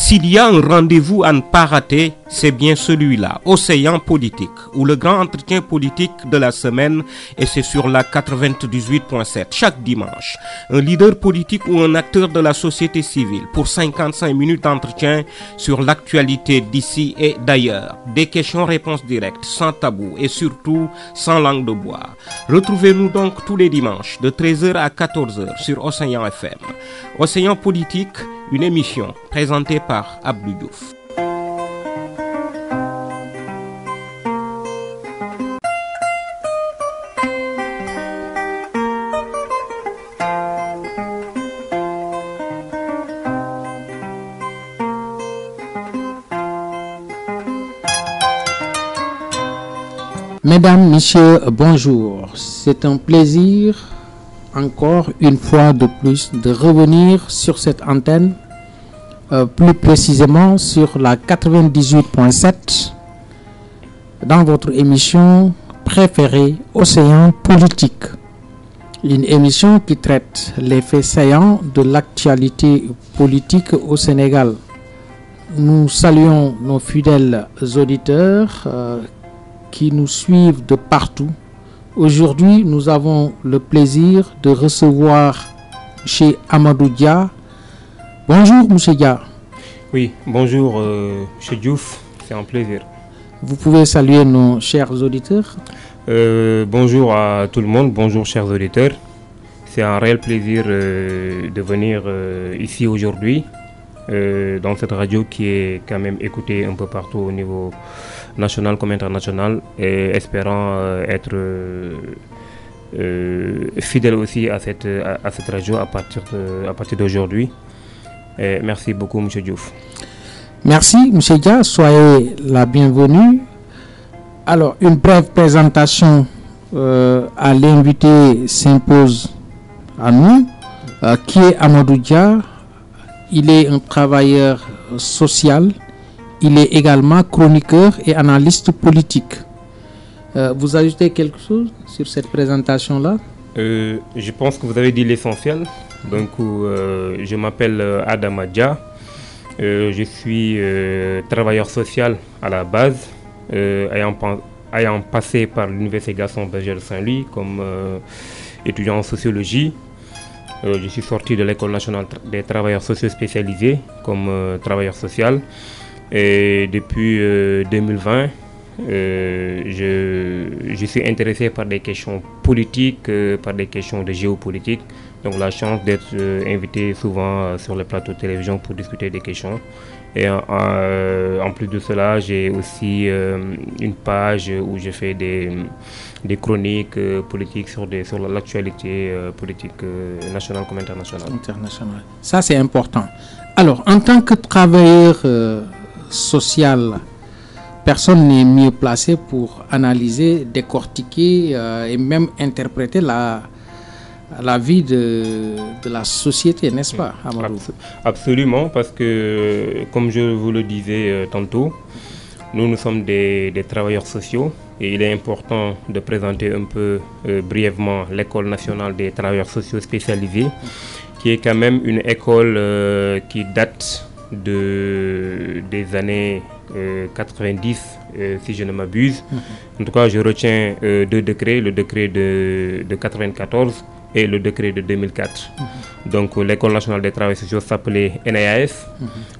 S'il y a un rendez-vous à ne pas rater, c'est bien celui-là, Océan Politique, où le grand entretien politique de la semaine, et c'est sur la 98.7, chaque dimanche. Un leader politique ou un acteur de la société civile pour 55 minutes d'entretien sur l'actualité d'ici et d'ailleurs. Des questions-réponses directes, sans tabou et surtout sans langue de bois. Retrouvez-nous donc tous les dimanches de 13h à 14h sur Océan FM. Océan Politique, une émission présentée par Abdou Diouf. Mesdames, Messieurs, bonjour. C'est un plaisir, encore une fois de plus, de revenir sur cette antenne, plus précisément sur la 98.7, dans votre émission préférée, Océan Politique. Une émission qui traite les faits saillants de l'actualité politique au Sénégal. Nous saluons nos fidèles auditeurs qui nous suivent de partout. Aujourd'hui, nous avons le plaisir de recevoir M. Amadou Dia. Bonjour, M. Dia. Oui, bonjour, M. Diouf, c'est un plaisir. Vous pouvez saluer nos chers auditeurs. Bonjour à tout le monde, bonjour chers auditeurs. C'est un réel plaisir de venir ici aujourd'hui, dans cette radio qui est quand même écoutée un peu partout au niveau national comme international, et espérant être fidèle aussi à cette radio à partir d'aujourd'hui. Merci beaucoup, M. Diouf. Merci, M. Dia. Soyez la bienvenue. Alors, une brève présentation à l'invité s'impose à nous. Qui est Amadou Dia? Il est un travailleur social. Il est également chroniqueur et analyste politique. Vous ajoutez quelque chose sur cette présentation-là? Je pense que vous avez dit l'essentiel. Donc, je m'appelle Adama Dia. Je suis travailleur social à la base, ayant passé par l'Université Gaston Berger de Saint-Louis comme étudiant en sociologie. Je suis sorti de l'École nationale des travailleurs sociaux spécialisés comme travailleur social. Et depuis 2020, je suis intéressé par des questions politiques, par des questions de géopolitique. Donc la chance d'être invité souvent sur les plateaux de télévision pour discuter des questions. Et en plus de cela, j'ai aussi une page où je fais des chroniques politiques sur l'actualité politique nationale comme internationale. Ça, c'est important. Alors, en tant que travailleur social, personne n'est mieux placé pour analyser, décortiquer et même interpréter la vie de la société, n'est-ce pas, Amadou? Absolument, parce que, comme je vous le disais tantôt, nous sommes des travailleurs sociaux et il est important de présenter un peu brièvement l'École nationale des travailleurs sociaux spécialisés, qui est quand même une école qui date des années 90, si je ne m'abuse. En tout cas, je retiens deux décrets, le décret de 94 et le décret de 2004. Donc l'École nationale des travailleurs sociaux s'appelait NAS.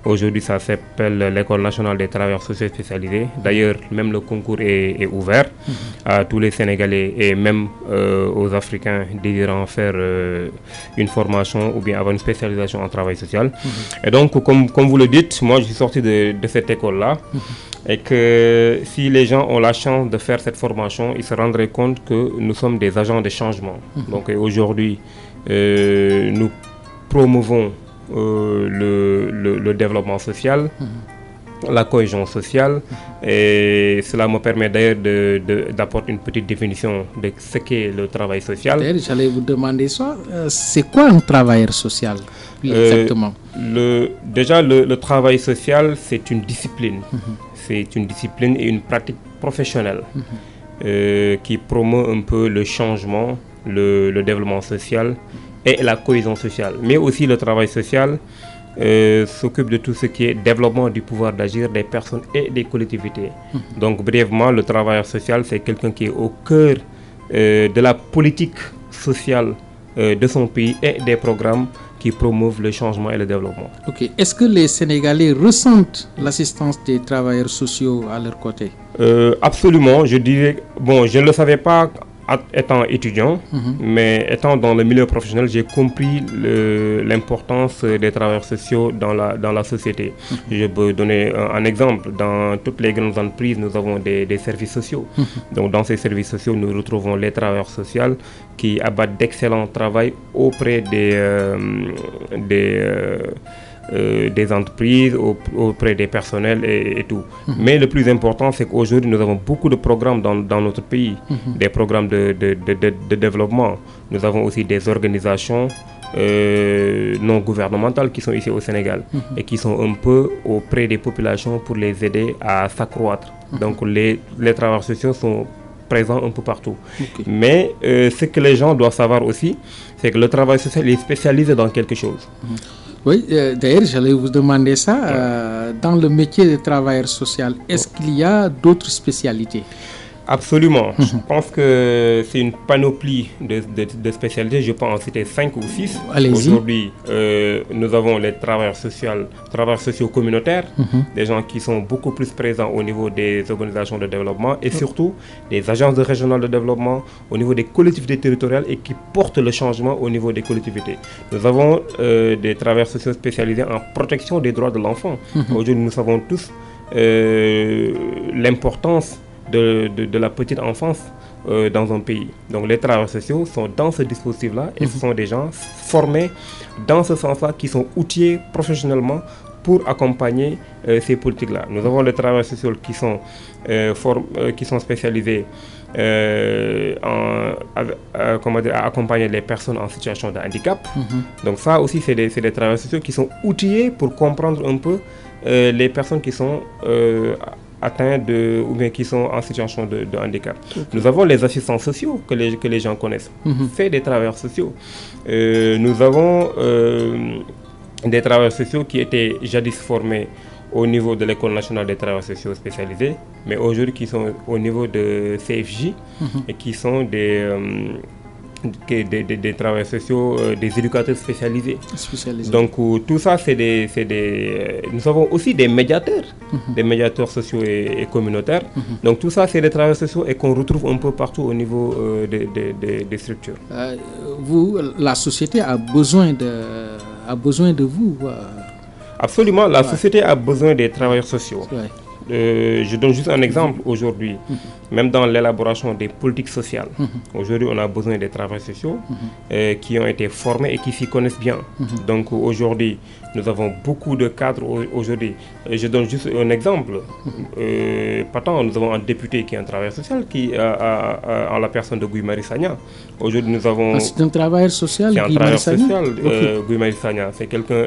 Aujourd'hui, ça s'appelle l'École nationale des travailleurs sociaux spécialisés. D'ailleurs, même le concours est ouvert à tous les Sénégalais et même aux Africains désirant faire une formation ou bien avoir une spécialisation en travail social. Et donc, comme vous le dites, moi je suis sorti de cette école-là. Et que si les gens ont la chance de faire cette formation, ils se rendraient compte que nous sommes des agents de changement. Donc aujourd'hui, nous promouvons le développement social, la cohésion sociale, et cela me permet d'ailleurs d'apporter une petite définition de ce qu'est le travail social. J'allais vous demander ça. C'est quoi un travailleur social exactement? Déjà, le travail social, c'est une discipline. C'est une discipline et une pratique professionnelle qui promeut un peu le changement, le développement social et la cohésion sociale. Mais aussi le travail social s'occupe de tout ce qui est développement du pouvoir d'agir des personnes et des collectivités. Donc brièvement, le travailleur social, c'est quelqu'un qui est au cœur de la politique sociale de son pays et des programmes qui promouvent le changement et le développement. Ok. Est-ce que les Sénégalais ressentent l'assistance des travailleurs sociaux à leur côté? Absolument, je dirais, bon, je ne le savais pas étant étudiant, mais étant dans le milieu professionnel, j'ai compris l'importance des travailleurs sociaux dans la société. Je peux donner un exemple. Dans toutes les grandes entreprises, nous avons des services sociaux. Donc dans ces services sociaux, nous retrouvons les travailleurs sociaux qui abattent d'excellent travail auprès des entreprises, auprès des personnels et tout. Mais le plus important, c'est qu'aujourd'hui, nous avons beaucoup de programmes dans notre pays, des programmes de développement. Nous avons aussi des organisations non gouvernementales qui sont ici au Sénégal et qui sont un peu auprès des populations pour les aider à s'accroître. Donc les travailleurs sociaux sont présents un peu partout. Mais ce que les gens doivent savoir aussi, c'est que le travail social est spécialisé dans quelque chose. Oui, d'ailleurs, j'allais vous demander ça. Dans le métier de travailleur social, est-ce qu'il y a d'autres spécialités? Absolument. Je pense que c'est une panoplie de spécialités. Je peux en citer 5 ou 6. Aujourd'hui, nous avons les travailleurs sociaux communautaires, des gens qui sont beaucoup plus présents au niveau des organisations de développement et surtout des agences régionales de développement, au niveau des collectivités territoriales et qui portent le changement au niveau des collectivités. Nous avons des travailleurs sociaux spécialisés en protection des droits de l'enfant. Aujourd'hui, nous savons tous l'importance de la petite enfance dans un pays. Donc les travailleurs sociaux sont dans ce dispositif-là et ce sont des gens formés dans ce sens-là qui sont outillés professionnellement pour accompagner ces politiques-là. Nous avons les travailleurs sociaux qui sont spécialisés à accompagner les personnes en situation de handicap. Donc ça aussi, c'est des travailleurs sociaux qui sont outillés pour comprendre un peu les personnes qui sont atteints ou bien qui sont en situation de handicap. Nous avons les assistants sociaux que les gens connaissent. C'est des travailleurs sociaux. Nous avons des travailleurs sociaux qui étaient jadis formés au niveau de l'École nationale des travailleurs sociaux spécialisés, mais aujourd'hui qui sont au niveau de CFJ et qui sont des travailleurs sociaux, des éducateurs spécialisés. Donc tout ça, nous avons aussi des médiateurs, des médiateurs sociaux et communautaires. Donc tout ça, c'est des travailleurs sociaux et qu'on retrouve un peu partout au niveau des structures. La société a besoin de vous. Absolument, la société a besoin des travailleurs sociaux. Je donne juste un exemple aujourd'hui, même dans l'élaboration des politiques sociales. Aujourd'hui, on a besoin des travailleurs sociaux qui ont été formés et qui s'y connaissent bien. Donc aujourd'hui, nous avons beaucoup de cadres aujourd'hui. Je donne juste un exemple. Nous avons un député qui est un travailleur social en la personne de Guy Marius Sagna. Aujourd'hui, nous avons... c'est un travailleur social, Guy Marius Sagna. C'est quelqu'un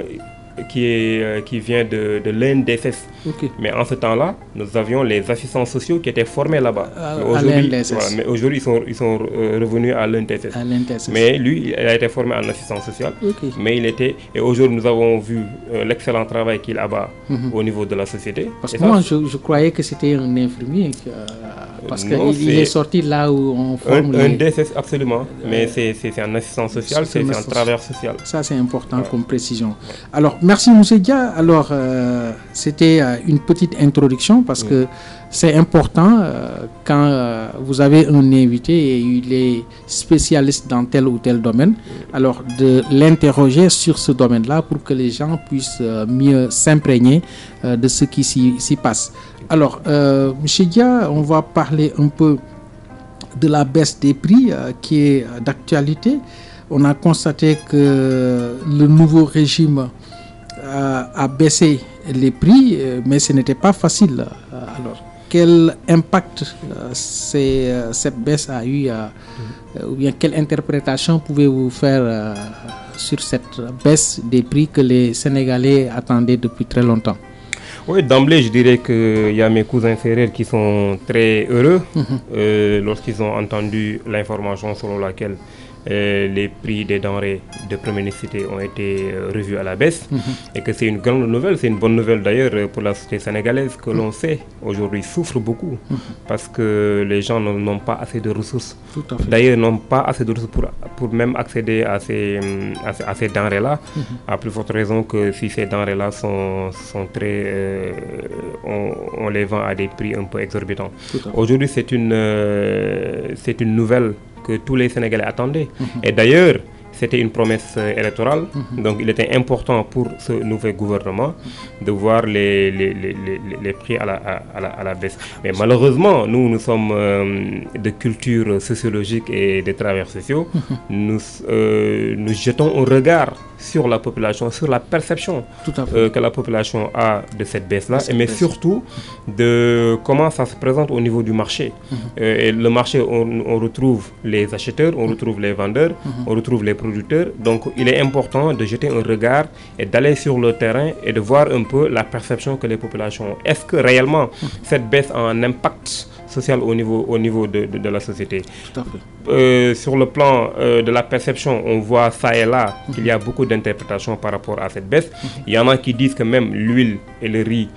qui vient de l'ENDSS. Mais en ce temps-là, nous avions les assistants sociaux qui étaient formés là-bas. Mais aujourd'hui, ils sont revenus à l'ENDSS. Mais lui, il a été formé en assistant social. Mais et aujourd'hui, nous avons vu l'excellent travail qu'il abat au niveau de la société. Parce que moi, je croyais que c'était un infirmier. Parce qu'il est sorti là où on forme un DSS, absolument. Mais c'est un assistant social, c'est un travailleur social. Ça, c'est important comme précision. Alors, merci Moussa Dia. Alors, c'était une petite introduction parce que c'est important quand vous avez un invité et il est spécialiste dans tel ou tel domaine, alors de l'interroger sur ce domaine-là pour que les gens puissent mieux s'imprégner de ce qui s'y passe. Alors, M. Dia, on va parler un peu de la baisse des prix qui est d'actualité. On a constaté que le nouveau régime a baissé les prix, mais ce n'était pas facile. Alors, quel impact cette baisse a eu ou bien quelle interprétation pouvez-vous faire sur cette baisse des prix que les Sénégalais attendaient depuis très longtemps? Oui, d'emblée, je dirais qu'il y a mes cousins sérères qui sont très heureux lorsqu'ils ont entendu l'information selon laquelle les prix des denrées de première nécessité ont été revus à la baisse et que c'est une grande nouvelle, c'est une bonne nouvelle d'ailleurs pour la société sénégalaise que l'on sait aujourd'hui souffre beaucoup parce que les gens n'ont pas assez de ressources. D'ailleurs, n'ont pas assez de ressources pour même accéder à ces denrées-là, à plus forte raison que si ces denrées-là sont très... on les vend à des prix un peu exorbitants. Aujourd'hui, c'est une nouvelle que tous les Sénégalais attendaient. Et d'ailleurs, c'était une promesse électorale, donc il était important pour ce nouveau gouvernement de voir les prix à la baisse. Mais malheureusement, nous sommes de culture sociologique et des travailleurs sociaux, nous jetons un regard sur la population, sur la perception que la population a de cette baisse-là, mais surtout de comment ça se présente au niveau du marché. Et le marché, on retrouve les acheteurs, on retrouve les vendeurs, on retrouve les producteurs. Donc il est important de jeter un regard et d'aller sur le terrain et de voir un peu la perception que les populations ont. Est-ce que réellement cette baisse a un impact social au niveau de la société? Tout à fait. Sur le plan de la perception, on voit ça et là qu'il y a beaucoup d'interprétations par rapport à cette baisse. Il y en a qui disent que même l'huile et le riz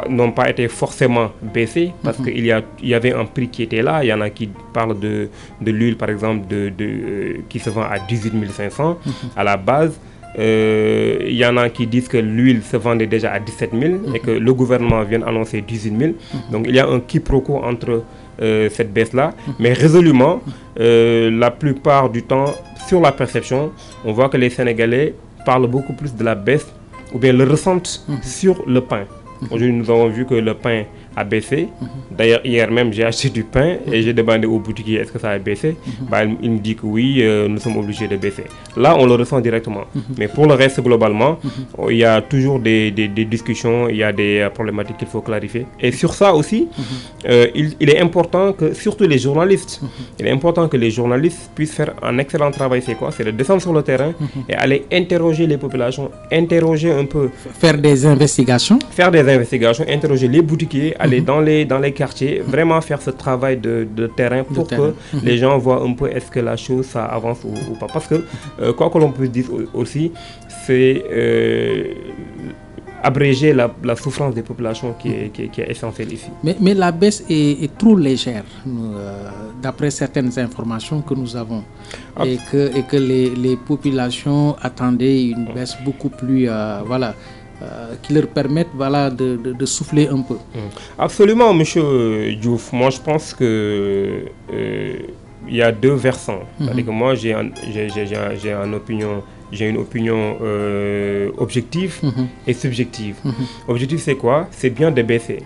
n'ont pas été forcément baissés parce qu'il y avait un prix qui était là. Il y en a qui parlent de l'huile par exemple qui se vend à 18 500 à la base. Il y en a qui disent que l'huile se vendait déjà à 17 000 et que le gouvernement vient annoncer 18 000. Donc il y a un quiproquo entre cette baisse-là. Mais résolument, la plupart du temps, sur la perception, on voit que les Sénégalais parlent beaucoup plus de la baisse ou bien le ressentent sur le pain. Aujourd'hui, nous avons vu que le pain a baissé. D'ailleurs, hier même, j'ai acheté du pain et j'ai demandé au boutiquier est-ce que ça a baissé. Il me dit que oui, nous sommes obligés de baisser. Là, on le ressent directement. Mais pour le reste, globalement, il y a toujours des discussions, il y a des problématiques qu'il faut clarifier. Et sur ça aussi, il est important que, surtout les journalistes, il est important que les journalistes puissent faire un excellent travail. C'est quoi? C'est de descendre sur le terrain et aller interroger les populations, interroger un peu. Faire des investigations, interroger les boutiquiers, aller dans les quartiers, vraiment faire ce travail de terrain pour que les gens voient un peu est-ce que la chose ça avance ou pas. Parce que quoi que l'on puisse dire aussi, c'est abréger la souffrance des populations qui est essentielle ici. Mais la baisse est trop légère, d'après certaines informations que nous avons. Et que les populations attendaient une baisse beaucoup plus... qui leur permettent de souffler un peu. Absolument, monsieur Diouf. Moi, je pense que il y a deux versants. C'est-à-dire que moi, j'ai une opinion objective et subjective. Objectif, c'est quoi? C'est bien de baisser.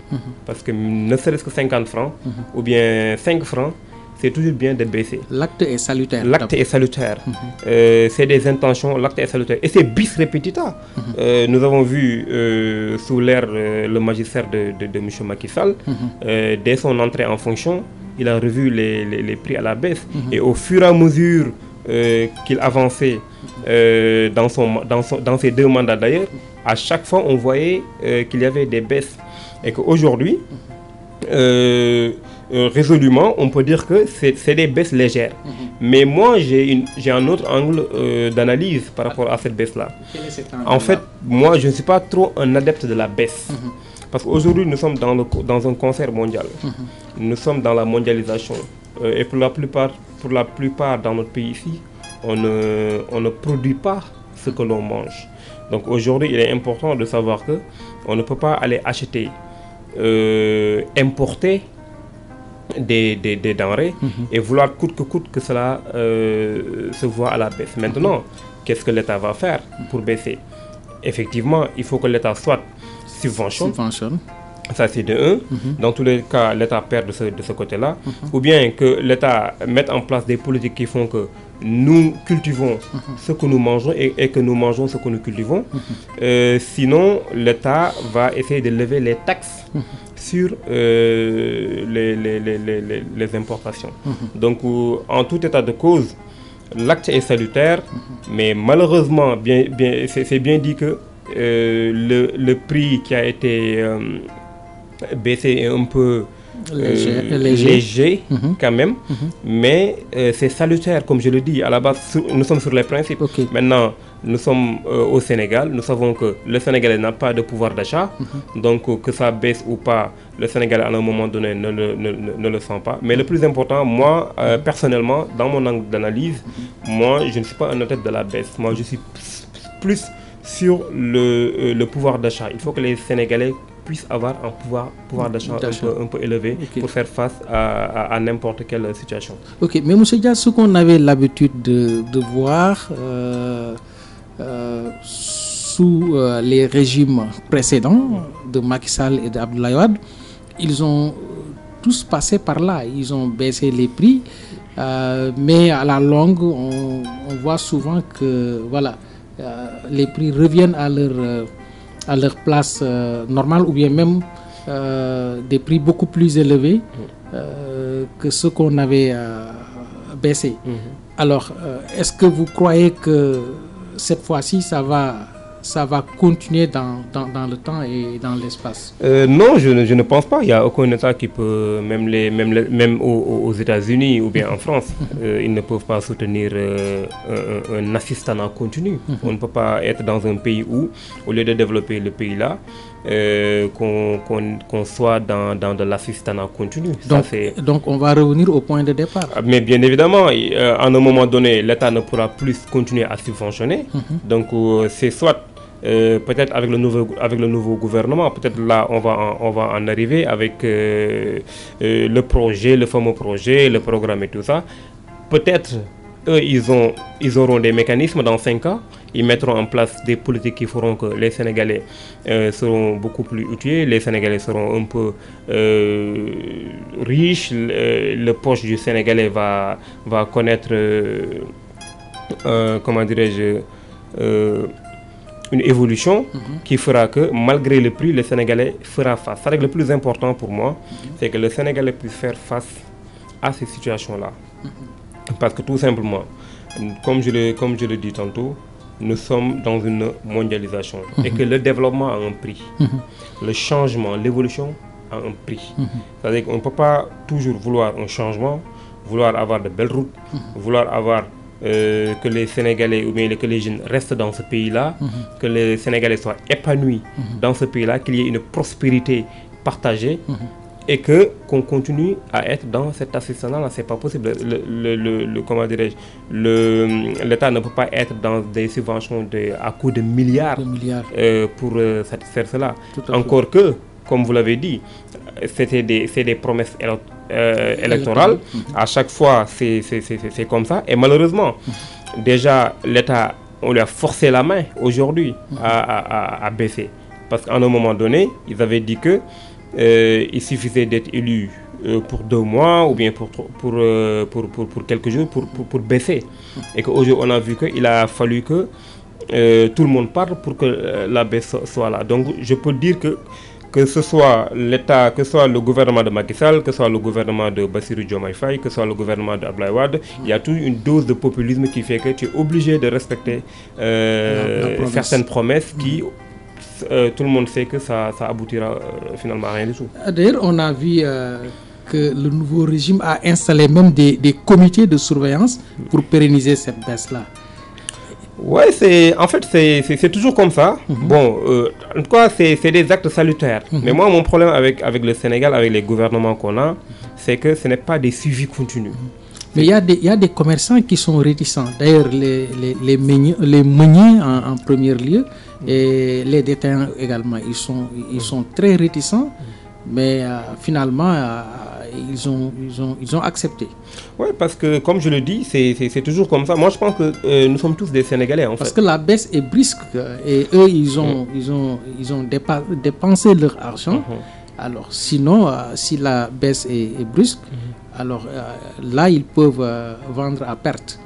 Parce que ne serait-ce que 50 francs ou bien 5 francs, c'est toujours bien de baisser. L'acte est salutaire. L'acte est salutaire. C'est des intentions, l'acte est salutaire. Et c'est bis repetita. Nous avons vu sous l'ère le magistère de M. Macky Sall, dès son entrée en fonction, il a revu les prix à la baisse. Et au fur et à mesure qu'il avançait dans ses deux mandats d'ailleurs, à chaque fois on voyait qu'il y avait des baisses. Et qu'aujourd'hui, résolument, on peut dire que c'est des baisses légères. Mais moi, j'ai un autre angle d'analyse par rapport à cette baisse-là. En fait, moi, je ne suis pas trop un adepte de la baisse. Parce qu'aujourd'hui, nous sommes dans un concert mondial. Nous sommes dans la mondialisation. Et pour la plupart dans notre pays ici, on ne produit pas ce que l'on mange. Donc aujourd'hui, il est important de savoir que on ne peut pas aller acheter, importer des denrées et vouloir coûte que cela se voit à la baisse. Maintenant, qu'est-ce que l'État va faire pour baisser? Effectivement, il faut que l'État soit subventionne. Ça, c'est de un. Dans tous les cas, l'État perd de ce côté-là. Ou bien que l'État mette en place des politiques qui font que nous cultivons ce que nous mangeons et que nous mangeons ce que nous cultivons. Sinon, l'État va essayer de lever les taxes sur les importations. Donc, en tout état de cause, l'acte est salutaire, mais malheureusement, c'est bien dit que le prix qui a été baissé est un peu léger quand même, mais c'est salutaire, comme je le dis. À la base, nous sommes sur les principes. Maintenant, nous sommes au Sénégal, nous savons que le Sénégalais n'a pas de pouvoir d'achat, donc que ça baisse ou pas, le Sénégalais à un moment donné ne le sent pas. Mais le plus important, moi, personnellement, dans mon angle d'analyse, moi, je ne suis pas un adepte de la baisse. Moi, je suis plus sur le pouvoir d'achat. Il faut que les Sénégalais puissent avoir un pouvoir d'achat un peu élevé pour faire face à n'importe quelle situation. Ok, mais M. Dia, ce qu'on avait l'habitude de voir sous les régimes précédents de Macky Sall et d'Abdoulaye Wade, ils ont tous passé par là. Ils ont baissé les prix, mais à la longue, on voit souvent que voilà, les prix reviennent à leur place normale, ou bien même des prix beaucoup plus élevés que ceux qu'on avait baissés. Alors, est-ce que vous croyez que cette fois-ci, ça va continuer dans le temps et dans l'espace? Non, je ne pense pas. Il n'y a aucun État qui peut, même aux États-Unis ou bien en France, ils ne peuvent pas soutenir un assistanat continu. On ne peut pas être dans un pays où, au lieu de développer le pays-là, qu'on soit dans de l'assistanat continu. Donc on va revenir au point de départ. Mais bien évidemment, à un moment donné, l'État ne pourra plus continuer à subventionner. Donc c'est soit peut-être avec le nouveau gouvernement, peut-être là on va en arriver avec le projet, le fameux projet, le programme et tout ça. Peut-être eux ils auront des mécanismes dans 5 ans. Ils mettront en place des politiques qui feront que les Sénégalais seront beaucoup plus outillés, les Sénégalais seront un peu riches, le poche du Sénégalais va connaître, comment dirais-je, une évolution qui fera que malgré le prix, le Sénégalais fera face. C'est-à-dire que le plus important pour moi, c'est que le Sénégalais puisse faire face à ces situations-là. Parce que tout simplement, comme je le dis tantôt, nous sommes dans une mondialisation et que le développement a un prix. Le changement, l'évolution a un prix. C'est-à-dire qu'on ne peut pas toujours vouloir un changement, vouloir avoir de belles routes, vouloir avoir que les Sénégalais ou bien que les jeunes restent dans ce pays-là, que les Sénégalais soient épanouis dans ce pays-là, qu'il y ait une prospérité partagée. Et qu'on continue à être dans cet assistanat-là, c'est pas possible. Comment dirais-je, l'État ne peut pas être dans des subventions à coût de milliards, pour satisfaire cela. Encore que, comme vous l'avez dit, c'est des promesses électorales. À chaque fois, c'est comme ça. Et malheureusement, déjà, l'État, on lui a forcé la main aujourd'hui à baisser. Parce qu'à un moment donné, ils avaient dit que il suffisait d'être élu pour 2 mois ou bien pour quelques jours pour baisser. Et qu'aujourd'hui, on a vu qu'il a fallu que tout le monde parle pour que la baisse soit là. Donc, je peux dire que ce soit l'État, que ce soit le gouvernement de Macky Sall, que ce soit le gouvernement de Bassirou Diomaye Faye, que ce soit le gouvernement d'Abdoulaye Wade, il y a toujours une dose de populisme qui fait que tu es obligé de respecter certaines promesses qui... tout le monde sait que ça aboutira finalement à rien du tout. D'ailleurs, on a vu que le nouveau régime a installé même des comités de surveillance pour pérenniser cette baisse-là. Oui, en fait, c'est toujours comme ça. Bon, en tout cas, c'est des actes salutaires. Mais moi, mon problème avec le Sénégal, avec les gouvernements qu'on a, c'est que ce n'est pas des suivis continus. Mais il y a des commerçants qui sont réticents. D'ailleurs, les meuniers en premier lieu et les détaillants également, ils sont très réticents. Mais finalement, ils ont accepté. Oui, parce que comme je le dis, c'est toujours comme ça. Moi, je pense que nous sommes tous des Sénégalais, en fait. Parce que la baisse est brusque et eux, ils ont dépensé leur argent. Alors, sinon, si la baisse est brusque, alors là, ils peuvent vendre à perte.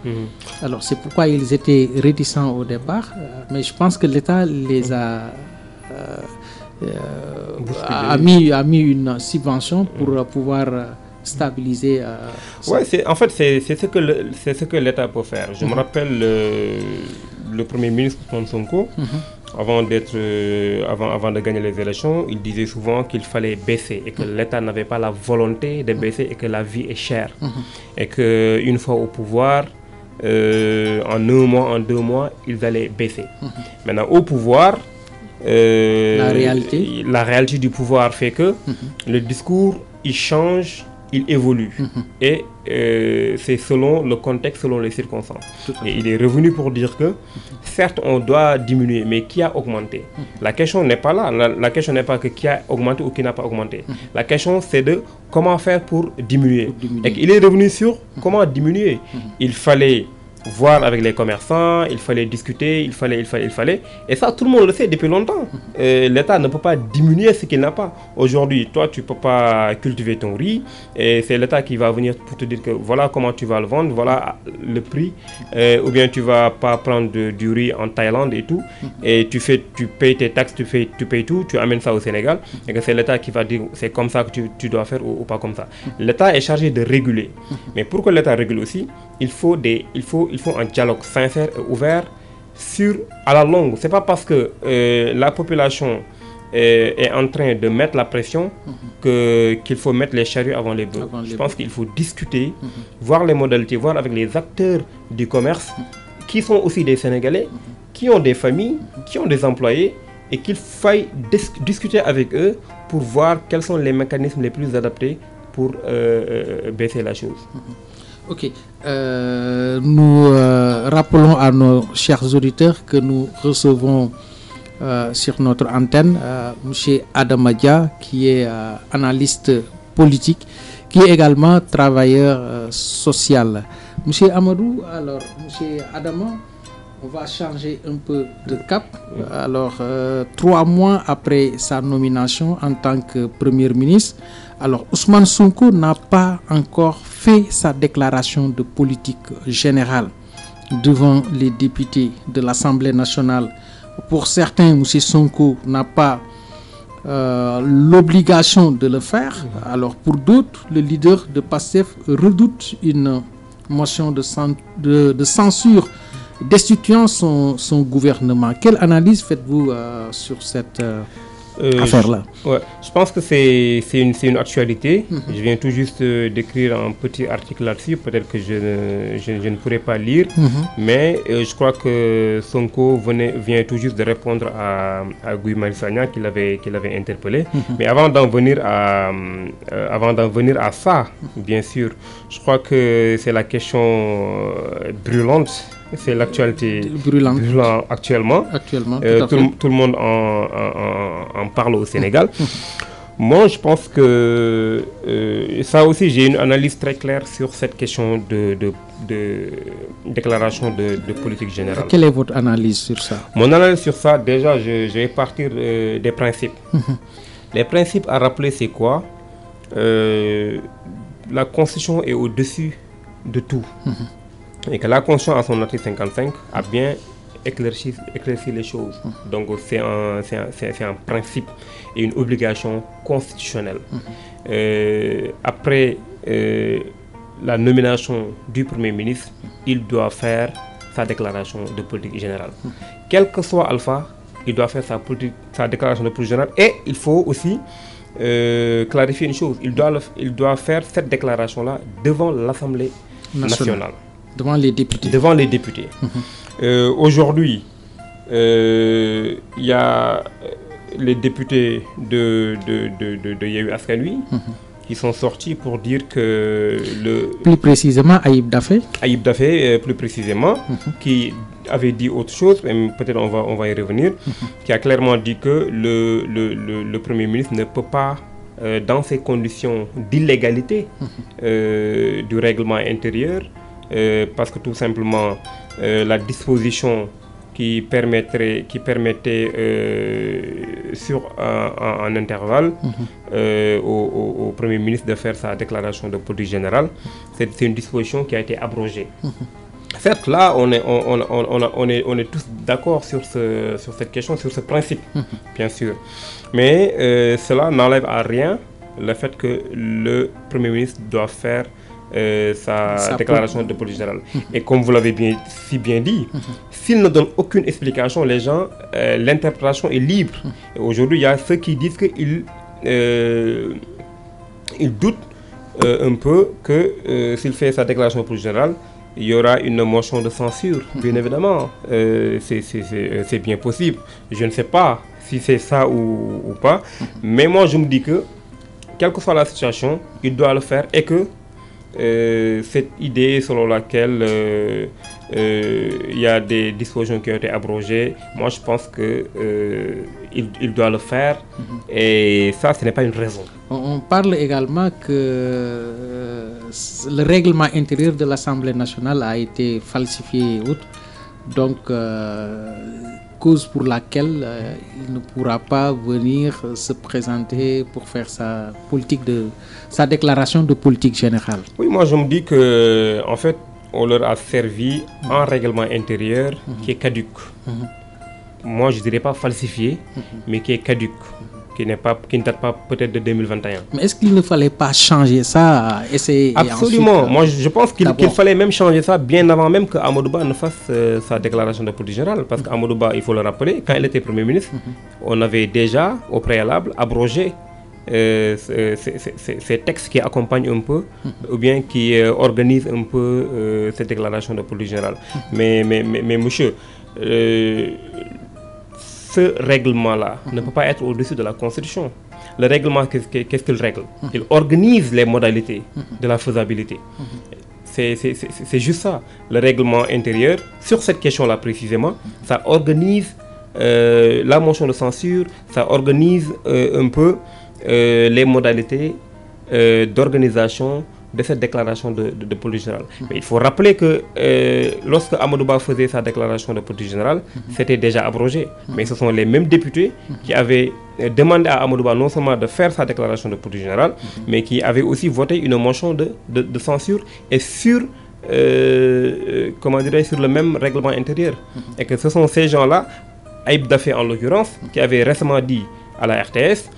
Alors, c'est pourquoi ils étaient réticents au départ. Mais je pense que l'État les a mis une subvention pour pouvoir stabiliser. Oui, en fait, c'est ce que l'État peut faire. Je me rappelle le Premier ministre Sonko, avant de gagner les élections, il disait souvent qu'il fallait baisser et que l'État n'avait pas la volonté de baisser et que la vie est chère. Et qu'une fois au pouvoir, en 1 mois, en 2 mois, ils allaient baisser. Maintenant, au pouvoir, la réalité du pouvoir fait que le discours, il change, il évolue. Et c'est selon le contexte, selon les circonstances. Et il est revenu pour dire que, certes, on doit diminuer, mais qui a augmenté? La question n'est pas là. La question n'est pas que qui a augmenté ou qui n'a pas augmenté. La question, c'est de comment faire pour diminuer. Et il est revenu sur comment diminuer. Il fallait voir avec les commerçants, il fallait discuter, il fallait. Et ça, tout le monde le sait depuis longtemps. L'État ne peut pas diminuer ce qu'il n'a pas. Aujourd'hui, toi, tu ne peux pas cultiver ton riz. Et c'est l'État qui va venir pour te dire que voilà comment tu vas le vendre, voilà le prix. Ou bien tu ne vas pas prendre du riz en Thaïlande et tout. Et tu payes tes taxes, tu payes tout, tu amènes ça au Sénégal. Et que c'est l'État qui va dire c'est comme ça que tu dois faire ou pas comme ça. L'État est chargé de réguler. Mais pour que l'État régule aussi, il faut un dialogue sincère et ouvert à la longue. Ce n'est pas parce que la population est en train de mettre la pression qu'il faut mettre les charrues avant les bœufs. Je pense qu'il faut discuter, voir les modalités, voir avec les acteurs du commerce qui sont aussi des Sénégalais, qui ont des familles, qui ont des employés et qu'il faille discuter avec eux pour voir quels sont les mécanismes les plus adaptés pour baisser la chose. Ok. Nous rappelons à nos chers auditeurs que nous recevons sur notre antenne M. Adama Dia, qui est analyste politique, qui est également travailleur social. M. Amadou, alors, M. Adama, on va changer un peu de cap. Alors, 3 mois après sa nomination en tant que Premier ministre, alors Ousmane Sonko n'a pas encore fait sa déclaration de politique générale devant les députés de l'Assemblée nationale. Pour certains, M. Sonko n'a pas l'obligation de le faire. Alors pour d'autres, le leader de PASTEF redoute une motion de censure destituant son gouvernement. Quelle analyse faites-vous sur cette affaire-là? Je pense que c'est une actualité. Je viens tout juste d'écrire un petit article là-dessus. Peut-être que je ne pourrai pas lire. Mais je crois que Sonko vient tout juste de répondre à Guy Marius Sagna qui l'avait interpellé. Mais avant d'en venir à ça, bien sûr, je crois que c'est la question brûlante. C'est l'actualité brûlante actuellement. Tout le monde en parle au Sénégal. Moi, je pense que ça aussi, j'ai une analyse très claire sur cette question de déclaration de politique générale. Quelle est votre analyse sur ça? Mon analyse sur ça, déjà, je vais partir des principes. Les principes à rappeler, c'est quoi? La Constitution est au-dessus de tout. Et que la Constitution, à son article 55, a bien éclairci les choses. Donc c'est un principe et une obligation constitutionnelle. Après la nomination du Premier ministre, il doit faire sa déclaration de politique générale. Quel que soit Alpha, il doit faire sa déclaration de politique générale. Et il faut aussi clarifier une chose. Il doit faire cette déclaration-là devant l'Assemblée nationale. Devant les députés. Devant les députés. Aujourd'hui, il y a les députés de Yewwi Askan Wi qui sont sortis pour dire que plus précisément, Ayib Daffé, plus précisément, qui avait dit autre chose, et peut-être on va y revenir, qui a clairement dit que le Premier ministre ne peut pas, dans ces conditions d'illégalité du règlement intérieur, parce que tout simplement la disposition qui permettait sur un intervalle au Premier ministre de faire sa déclaration de politique générale, c'est une disposition qui a été abrogée. Certes, là, on est tous d'accord sur cette question, sur ce principe, bien sûr. Mais cela n'enlève à rien le fait que le Premier ministre doit faire sa déclaration de politique générale. Et comme vous l'avez si bien dit, s'il ne donne aucune explication, les gens, l'interprétation est libre. Et aujourd'hui, il y a ceux qui disent qu'ils doutent un peu que s'il fait sa déclaration de politique générale, il y aura une motion de censure. Bien évidemment, c'est bien possible. Je ne sais pas si c'est ça ou pas, mais moi je me dis que, quelle que soit la situation, il doit le faire et que cette idée selon laquelle il y a des dispositions qui ont été abrogées, moi je pense qu'il doit le faire et ça, ce n'est pas une raison. On parle également que le règlement intérieur de l'Assemblée nationale a été falsifié et autres, donc cause pour laquelle il ne pourra pas venir se présenter pour faire sa déclaration de politique générale. Oui, moi je me dis que en fait on leur a servi un règlement intérieur qui est caduc. Moi je dirais pas falsifié, mais qui est caduc, qui ne date pas peut-être de 2021. Mais est-ce qu'il ne fallait pas changer ça, essayer? Absolument. Ensuite, moi je pense qu'il fallait même changer ça bien avant même que Amadou Ba ne fasse sa déclaration de politique générale, parce qu'Amadou Ba, il faut le rappeler, quand il était Premier ministre, on avait déjà au préalable abrogé ces textes qui accompagnent un peu ou bien qui organisent un peu cette déclaration de politique générale. Mais monsieur, ce règlement-là ne peut pas être au-dessus de la Constitution. Le règlement, qu'est-ce qu'il règle? Il organise les modalités de la faisabilité. C'est juste ça. Le règlement intérieur, sur cette question-là précisément, ça organise la motion de censure, ça organise un peu les modalités d'organisation de cette déclaration de politique générale. Mais il faut rappeler que lorsque Amadou Ba faisait sa déclaration de politique générale, c'était déjà abrogé. Mais ce sont les mêmes députés qui avaient demandé à Amadou Ba non seulement de faire sa déclaration de politique générale, mais qui avaient aussi voté une motion de censure et sur sur le même règlement intérieur. Et que ce sont ces gens-là, Aïb Dafé en l'occurrence, qui avaient récemment dit à la RTS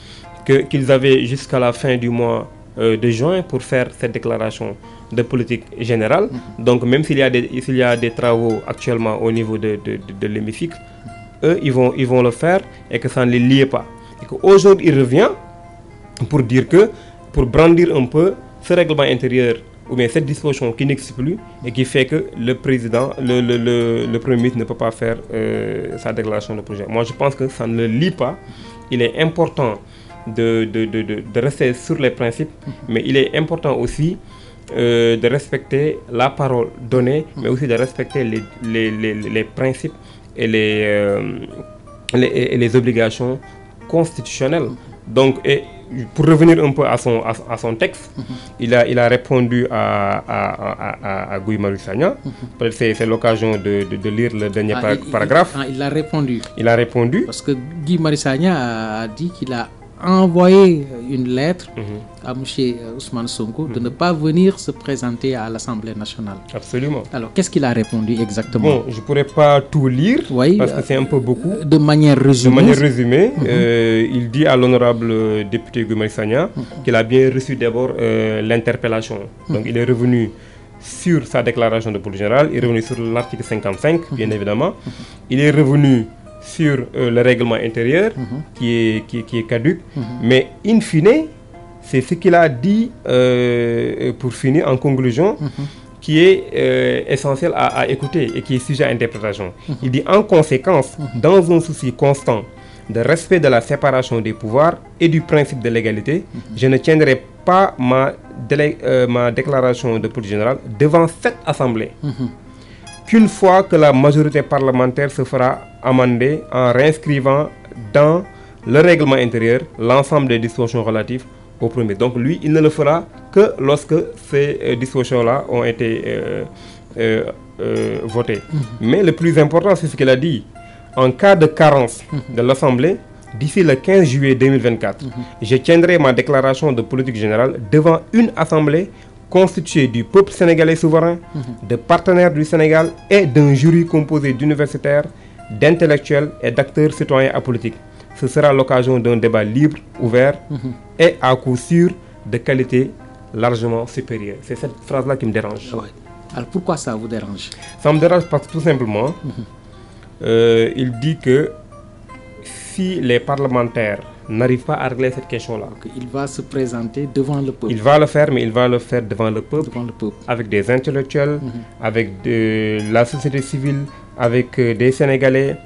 qu'ils avaient jusqu'à la fin du mois de juin pour faire cette déclaration de politique générale. Donc même s'il y a des travaux actuellement au niveau de l'hémicycle, eux ils vont le faire et que ça ne les liait pas. Et qu'aujourd'hui il revient pour brandir un peu ce règlement intérieur ou bien cette disposition qui n'existe plus et qui fait que le président, le Premier ministre ne peut pas faire sa déclaration de projet. Moi je pense que ça ne le lie pas. Il est important de rester sur les principes, mais il est important aussi de respecter la parole donnée, mais aussi de respecter les principes et les obligations constitutionnelles. Donc, pour revenir un peu à son texte, il a répondu à Guy Marius Sagna. C'est l'occasion de lire le dernier paragraphe. Il a répondu. Il a répondu. Parce que Guy Marius Sagna a dit qu'il a envoyé une lettre à M. Ousmane Sonko de ne pas venir se présenter à l'Assemblée nationale. Absolument. Alors, qu'est-ce qu'il a répondu exactement? Bon, je ne pourrais pas tout lire, parce que c'est un peu beaucoup. De manière résumée. Il dit à l'honorable député Guy Marius Sagna qu'il a bien reçu d'abord l'interpellation. Donc, il est revenu sur sa déclaration de politique générale, il est revenu sur l'article 55, bien évidemment. Il est revenu sur le règlement intérieur qui est caduc, mais in fine, c'est ce qu'il a dit pour finir en conclusion qui est essentiel à écouter et qui est sujet à interprétation. Il dit en conséquence, dans un souci constant de respect de la séparation des pouvoirs et du principe de l'égalité, je ne tiendrai pas ma déclaration de politique générale devant cette assemblée. Qu'une fois que la majorité parlementaire se fera amender en réinscrivant dans le règlement intérieur l'ensemble des dispositions relatives au premier. Donc lui, il ne le fera que lorsque ces dispositions-là ont été votées. Mais le plus important, c'est ce qu'il a dit. En cas de carence de l'Assemblée, d'ici le 15 juillet 2024, je tiendrai ma déclaration de politique générale devant une Assemblée constitué du peuple sénégalais souverain, de partenaires du Sénégal et d'un jury composé d'universitaires, d'intellectuels et d'acteurs citoyens apolitiques. Ce sera l'occasion d'un débat libre, ouvert et à coup sûr de qualité largement supérieure. C'est cette phrase-là qui me dérange. Ouais. Alors pourquoi ça vous dérange? Ça me dérange parce que tout simplement, il dit que si les parlementaires n'arrivent pas à régler cette question-là, il va se présenter devant le peuple. Il va le faire, mais il va le faire devant le peuple, avec des intellectuels, avec la société civile, avec des Sénégalais,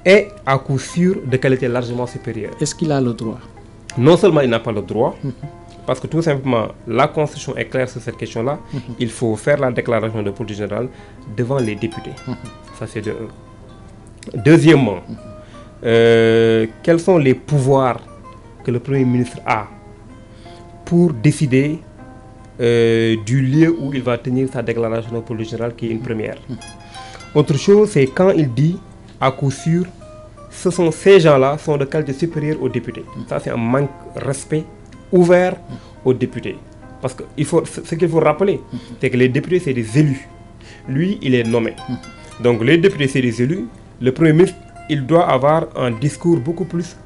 et à coup sûr de qualité largement supérieure. Est-ce qu'il a le droit? Non seulement il n'a pas le droit, parce que tout simplement la Constitution est claire sur cette question-là, il faut faire la déclaration de politique générale devant les députés. Ça c'est de un. Deuxièmement, quels sont les pouvoirs que le Premier ministre a pour décider du lieu où il va tenir sa déclaration de politique générale, qui est une première. Autre chose, c'est quand il dit à coup sûr, ces gens-là sont de qualité supérieure aux députés. Ça, c'est un manque de respect ouvert aux députés. Parce que ce qu'il faut rappeler, c'est que les députés, c'est des élus. Lui, il est nommé. Donc, les députés, c'est des élus. Le Premier ministre, il doit avoir un discours beaucoup plus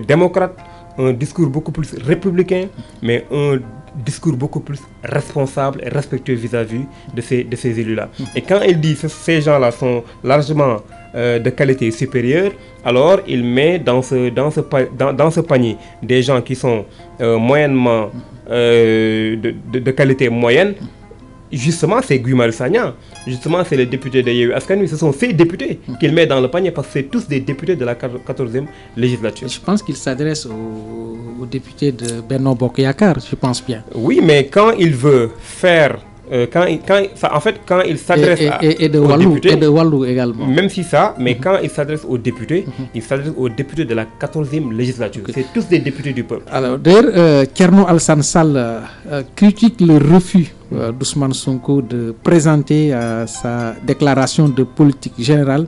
démocrate, un discours beaucoup plus républicain, mais un discours beaucoup plus responsable et respectueux vis-à-vis de ces élus-là. Et quand il dit que ces gens-là sont largement de qualité supérieure, alors il met dans ce panier des gens qui sont moyennement de qualité moyenne. Justement, c'est Guy Marius Sagna. Justement, c'est les députés de Yewwi Askan Wi. Ce sont ces députés qu'il met dans le panier, parce que c'est tous des députés de la 14e législature. Je pense qu'il s'adresse aux députés de Benno Bokk Yakaar, je pense bien. Oui, mais quand il veut faire... quand il s'adresse aux députés... Et de Wallou également. Même si ça, mais quand il s'adresse aux députés, il s'adresse aux députés de la 14e législature. C'est tous des députés du peuple. Alors, d'ailleurs, Thierno Alassane Sall critique le refus d'Ousmane Sonko de présenter sa déclaration de politique générale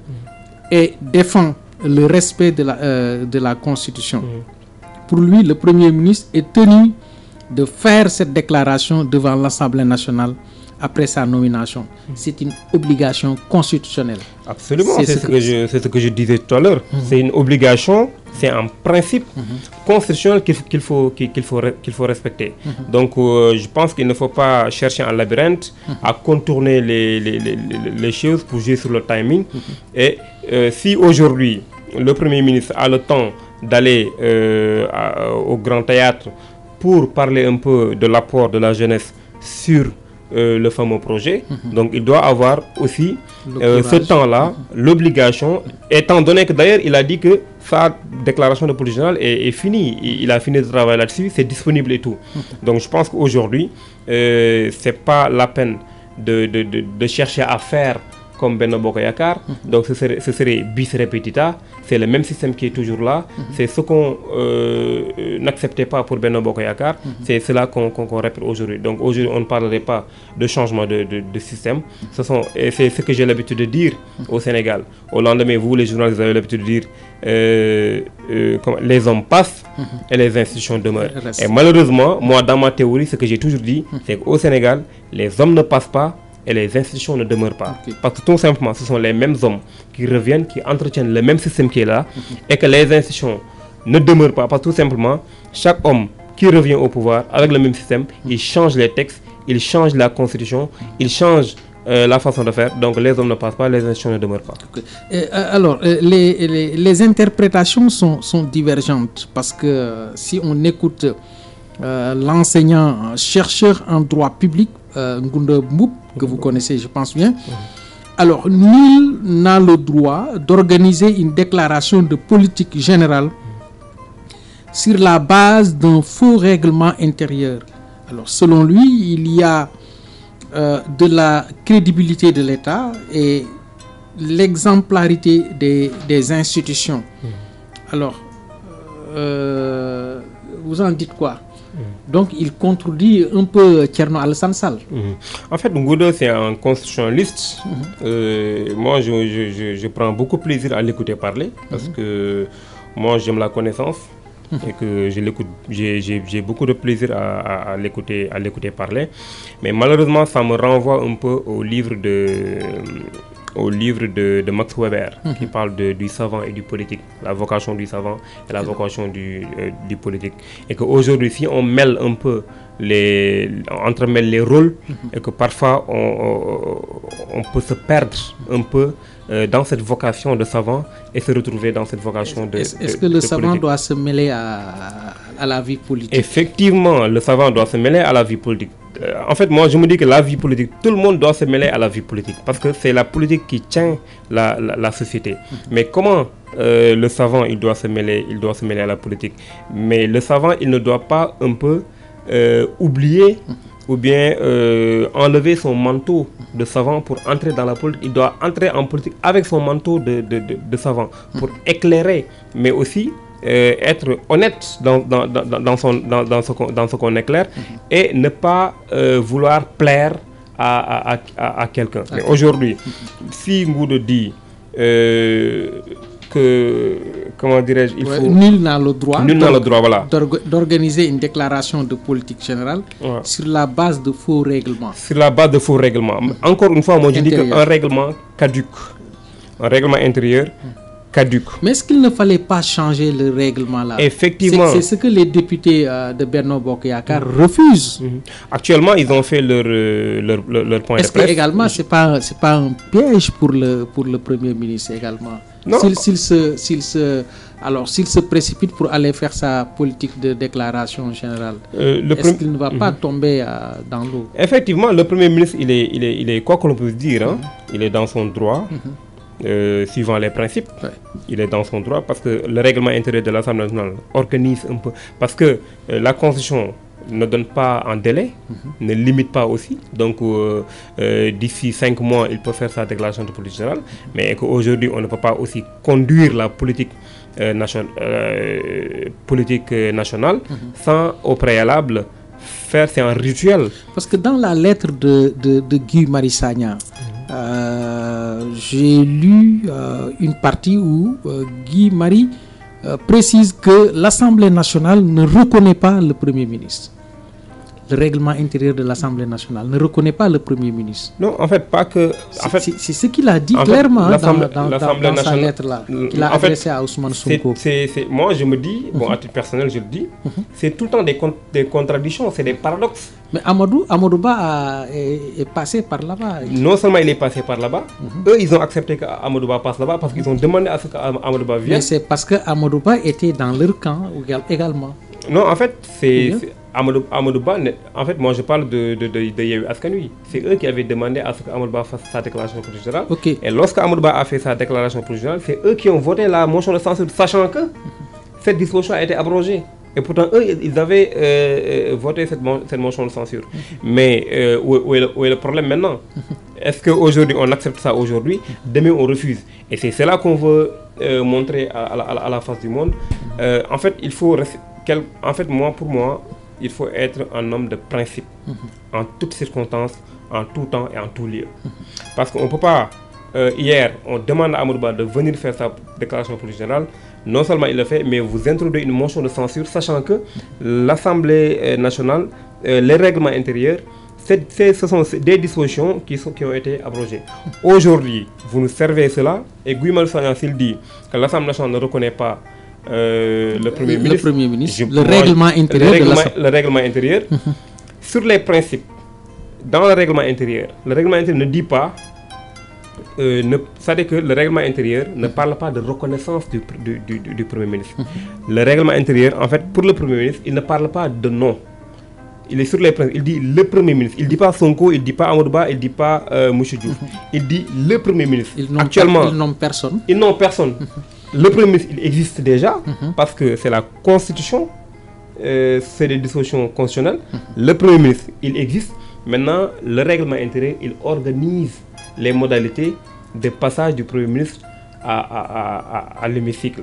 et défend le respect de la Constitution. Pour lui, le Premier ministre est tenu de faire cette déclaration devant l'Assemblée nationale après sa nomination. C'est une obligation constitutionnelle. Absolument, c'est ce que je disais tout à l'heure. C'est une obligation, c'est un principe constitutionnel qu'il faut respecter. Donc je pense qu'il ne faut pas chercher un labyrinthe à contourner les choses pour jouer sur le timing. Et si aujourd'hui le Premier ministre a le temps d'aller au Grand Théâtre pour parler un peu de l'apport de la jeunesse sur le fameux projet, donc il doit avoir aussi ce temps-là, l'obligation, étant donné que d'ailleurs il a dit que sa déclaration de politique générale est finie, il a fini de travailler là-dessus, c'est disponible et tout. Donc je pense qu'aujourd'hui, c'est pas la peine de chercher à faire comme Benno Bokk Yakaar. Donc ce serait bis repetita, c'est le même système qui est toujours là, c'est ce qu'on n'acceptait pas pour Benno Bokk Yakaar, c'est cela qu'on répète aujourd'hui. Donc aujourd'hui on ne parlerait pas de changement de système, c'est ce que j'ai l'habitude de dire au Sénégal. Au lendemain, vous les journalistes, vous avez l'habitude de dire les hommes passent et les institutions demeurent. Et malheureusement, moi dans ma théorie, ce que j'ai toujours dit, c'est qu'au Sénégal, les hommes ne passent pas et les institutions ne demeurent pas. Parce que tout simplement, ce sont les mêmes hommes qui reviennent, qui entretiennent le même système qui est là, et que les institutions ne demeurent pas. Parce que tout simplement, chaque homme qui revient au pouvoir avec le même système, il change les textes, il change la constitution, il change la façon de faire. Donc les hommes ne passent pas, les institutions ne demeurent pas. Alors, les interprétations sont divergentes, parce que si on écoute l'enseignant chercheur en droit public, Ngounda Mboup, que vous connaissez, je pense bien. Alors, nul n'a le droit d'organiser une déclaration de politique générale sur la base d'un faux règlement intérieur. Alors, selon lui, il y a de la crédibilité de l'État et l'exemplarité des institutions. Alors, vous en dites quoi? Donc il contredit un peu Thierno Alassane Sall. En fait, Ngounda, c'est un constitutionnaliste. Moi, je prends beaucoup de plaisir à l'écouter parler, parce que moi, j'aime la connaissance et que je l'écoute. J'ai beaucoup de plaisir à l'écouter parler. Mais malheureusement, ça me renvoie un peu au livre de Max Weber, qui parle du savant et du politique, la vocation du savant et la vocation du politique. Et qu'aujourd'hui, si on mêle un peu entremêle les rôles et que parfois on peut se perdre un peu dans cette vocation de savant et se retrouver dans cette vocation de Est-ce que le savant politique. doit se mêler à la vie politique? Effectivement, le savant doit se mêler à la vie politique. En fait, moi, je me dis que la vie politique, tout le monde doit se mêler à la vie politique parce que c'est la politique qui tient la société. Mais comment le savant, il doit se mêler à la politique. Mais le savant, il ne doit pas un peu oublier ou bien enlever son manteau de savant pour entrer dans la politique. Il doit entrer en politique avec son manteau de savant pour éclairer, mais aussi être honnête dans ce qu'on éclaire et ne pas vouloir plaire à quelqu'un. Mais aujourd'hui, si Ngoudo dit que, comment dirais-je, il faut... Nul n'a le droit, voilà, d'organiser une déclaration de politique générale sur la base de faux règlements. Sur la base de faux règlements. Encore une fois, moi je dis qu'un règlement caduc, un règlement intérieur caduc. Mais est-ce qu'il ne fallait pas changer le règlement là? Effectivement. C'est ce que les députés de Benno Bokk Yakaar refusent. Actuellement, ils ont fait leur point de presse. Est-ce que également c'est pas un piège pour le Premier ministre également? Non. S'il se précipite pour aller faire sa politique de déclaration générale, est-ce qu'il ne va pas tomber dans l'eau? Effectivement, le Premier ministre, il est quoi qu'on puisse dire, hein, il est dans son droit. Suivant les principes, il est dans son droit parce que le règlement intérieur de l'Assemblée nationale organise un peu, parce que la Constitution ne donne pas en délai, ne limite pas aussi, donc d'ici 5 mois il peut faire sa déclaration de politique générale, mais qu'aujourd'hui on ne peut pas aussi conduire la politique nationale sans au préalable faire, c'est un rituel. Parce que dans la lettre de Guy Marius Sagna, j'ai lu une partie où Guy Marius précise que l'Assemblée nationale ne reconnaît pas le Premier ministre. Le règlement intérieur de l'Assemblée nationale ne reconnaît pas le Premier ministre. Non, en fait, pas que... C'est ce qu'il a dit clairement dans sa lettre-là, qu'il a adressée à Ousmane Sonko. Moi, je me dis, bon, à titre personnel, je le dis, c'est tout le temps des contradictions, c'est des paradoxes. Mais Amadou Ba est passé par là-bas. Non seulement il est passé par là-bas, eux, ils ont accepté qu'Amadou Ba passe là-bas parce qu'ils ont demandé à ce qu'Amadou Ba vienne. Mais c'est parce qu'Amadou Ba était dans leur camp également. Non, en fait, c'est Amadou Ba, en fait, moi je parle de Yewwi Askan Wi. C'est eux qui avaient demandé à ce qu'Amadou Ba fasse sa déclaration de politique générale. Okay. Et lorsque Amadou Ba a fait sa déclaration de politique générale, c'est eux qui ont voté la motion de censure, sachant que cette disposition a été abrogée. Et pourtant, eux, ils avaient voté cette motion de censure. Mais où est le problème maintenant? Est-ce qu'aujourd'hui, on accepte ça aujourd'hui? Demain, on refuse. Et c'est cela qu'on veut montrer à la face du monde. En fait, il faut rester... pour moi, il faut être un homme de principe en toutes circonstances, en tout temps et en tout lieu. Parce qu'on ne peut pas... hier, on demande à Amadou Ba de venir faire sa déclaration politique générale. Non seulement il le fait, mais vous introduisez une motion de censure, sachant que l'Assemblée nationale, les règlements intérieurs, ce sont des dispositions qui ont été abrogées. Aujourd'hui, vous nous servez cela, et Guy Marius Sagna, s'il dit que l'Assemblée nationale ne reconnaît pas le Premier ministre, le règlement intérieur, sur les principes, dans le règlement intérieur ne dit pas, c'est-à-dire que le règlement intérieur ne parle pas de reconnaissance du Premier ministre. Le règlement intérieur, en fait, pour le Premier ministre, il ne parle pas de nom. Il est sur les principes. Il dit le Premier ministre. Il ne dit pas Sonko, il ne dit pas Amadou Ba, il ne dit pas Moussa Diouf. Il dit le Premier ministre. Actuellement, ils n'ont personne. Ils n'ont personne. Le Premier ministre, il existe déjà parce que c'est la Constitution, c'est des dispositions constitutionnelles. Le Premier ministre, il existe. Maintenant, le règlement intérieur, il organise les modalités de passage du Premier ministre à l'hémicycle,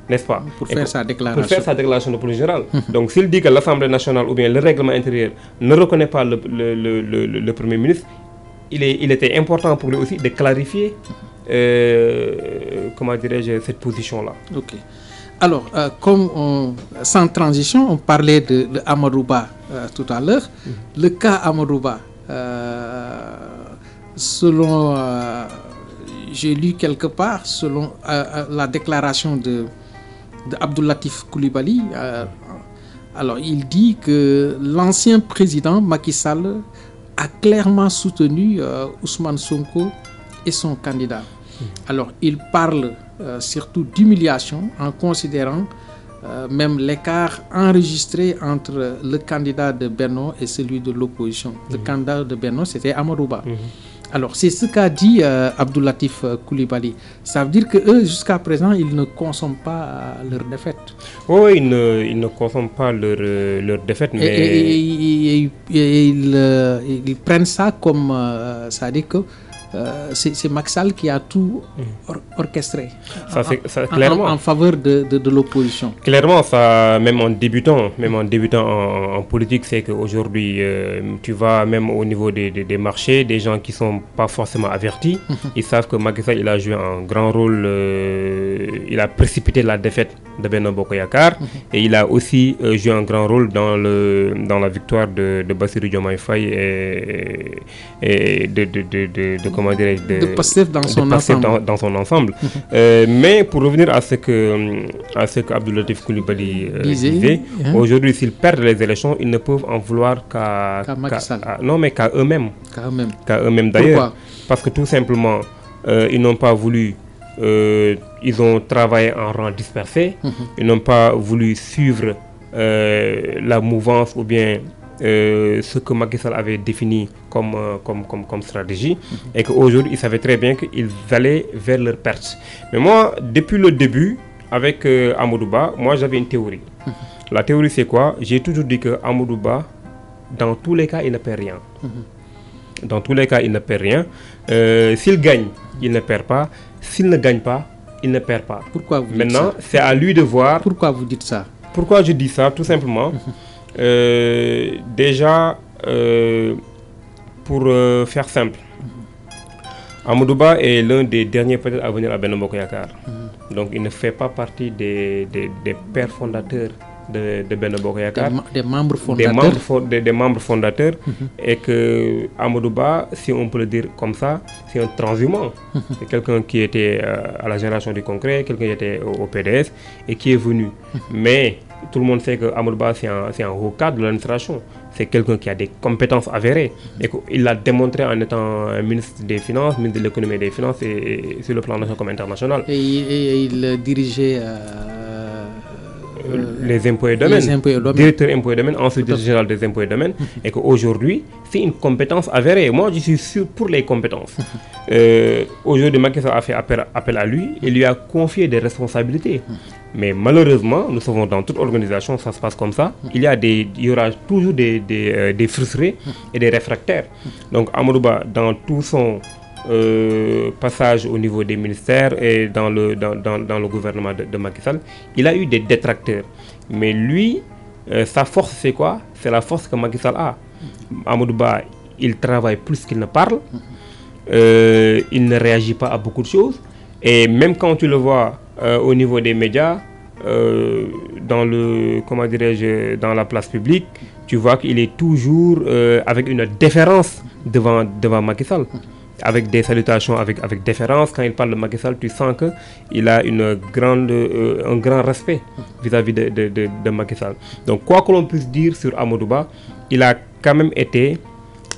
n'est-ce pas? Pour faire sa déclaration de politique générale. Donc s'il dit que l'Assemblée nationale ou bien le règlement intérieur ne reconnaît pas le Premier ministre, il était important pour lui aussi de clarifier comment dirais-je, cette position-là. Ok. Alors, sans transition, on parlait de Amadou Ba tout à l'heure. Le cas Amadou Ba, selon, j'ai lu quelque part, selon la déclaration de Abdou Latif Coulibaly, Alors, il dit que l'ancien président Macky Sall a clairement soutenu Ousmane Sonko et son candidat. Alors, il parle surtout d'humiliation en considérant même l'écart enregistré entre le candidat de Benno et celui de l'opposition. Le candidat de Benno, c'était Amadou Ba. Alors, c'est ce qu'a dit Abdou Latif Coulibaly. Ça veut dire qu'eux, jusqu'à présent, ils ne consomment pas leur défaite. Oui, ils ne consomment pas leur défaite, mais... Et ils prennent ça comme... ça dit que c'est Macky Sall qui a tout orchestré clairement, en faveur de l'opposition. Clairement, ça, même en débutant en politique, c'est qu'aujourd'hui, tu vas même au niveau des marchés, des gens qui ne sont pas forcément avertis, ils savent que Macky Sall, il a joué un grand rôle, il a précipité la défaite de Benno Bokk Yakaar, et il a aussi joué un grand rôle dans la victoire de Bassirou Diomaye Faye et de Pastef dans son ensemble. Mais pour revenir à ce que Abdou Latif Coulibaly disait, aujourd'hui, s'ils perdent les élections, ils ne peuvent en vouloir qu'à eux-mêmes. Qu'à eux-mêmes d'ailleurs. Parce que tout simplement, ils n'ont pas voulu... ils ont travaillé en rang dispersé, ils n'ont pas voulu suivre la mouvance ou bien ce que Macky Sall avait défini comme stratégie, et qu'aujourd'hui ils savaient très bien qu'ils allaient vers leur perte. Mais moi, depuis le début, avec Amadou Ba, moi j'avais une théorie. La théorie c'est quoi? J'ai toujours dit que Amadou Ba, dans tous les cas, il ne perd rien. Dans tous les cas, il ne perd rien. S'il gagne, il ne perd pas. S'il ne gagne pas, il ne perd pas. Pourquoi vous Maintenant, dites ça? c'est à lui de voir. Pourquoi vous dites ça? Pourquoi je dis ça? Tout simplement. Déjà, pour faire simple, Amadou Ba est l'un des derniers peut-être à venir à Benno Bokk Yakaar. Donc, il ne fait pas partie des pères fondateurs de Benno Bokk Yakaar. Des membres fondateurs. Des membres fondateurs. Et que Amadou Ba, si on peut le dire comme ça, c'est un transhumant. C'est quelqu'un qui était à la génération du concret, quelqu'un qui était au PDS et qui est venu. Mais tout le monde sait que Amadou Ba, c'est un haut cadre de l'administration. C'est quelqu'un qui a des compétences avérées. Et qu'il l'a démontré en étant ministre des Finances, ministre de l'économie et des Finances, et sur le plan national comme international. Et il dirigeait... les impôts et domaines, directeur impôts et domaines, ensuite directeur général des impôts et domaines, et qu'aujourd'hui, c'est une compétence avérée. Moi, je suis sûr pour les compétences. Aujourd'hui, Macky Sall a fait appel à lui et lui a confié des responsabilités. Mais malheureusement, nous savons dans toute organisation, ça se passe comme ça. Il y aura toujours des frustrés et des réfractaires. Donc, Amadou Ba, dans tout son passage au niveau des ministères et dans le gouvernement de Macky Sall, il a eu des détracteurs. Mais lui, sa force c'est quoi? C'est la force que Macky Sall a. Amadou Ba, il travaille plus qu'il ne parle. Il ne réagit pas à beaucoup de choses. Et même quand tu le vois au niveau des médias, dans la place publique, tu vois qu'il est toujours avec une déférence devant Macky Sall. Avec des salutations, avec déférence. Quand il parle de Macky Sall, tu sens qu'il a un grand respect vis-à-vis de Macky Sall. Donc, quoi que l'on puisse dire sur Amadou Ba, il a quand même été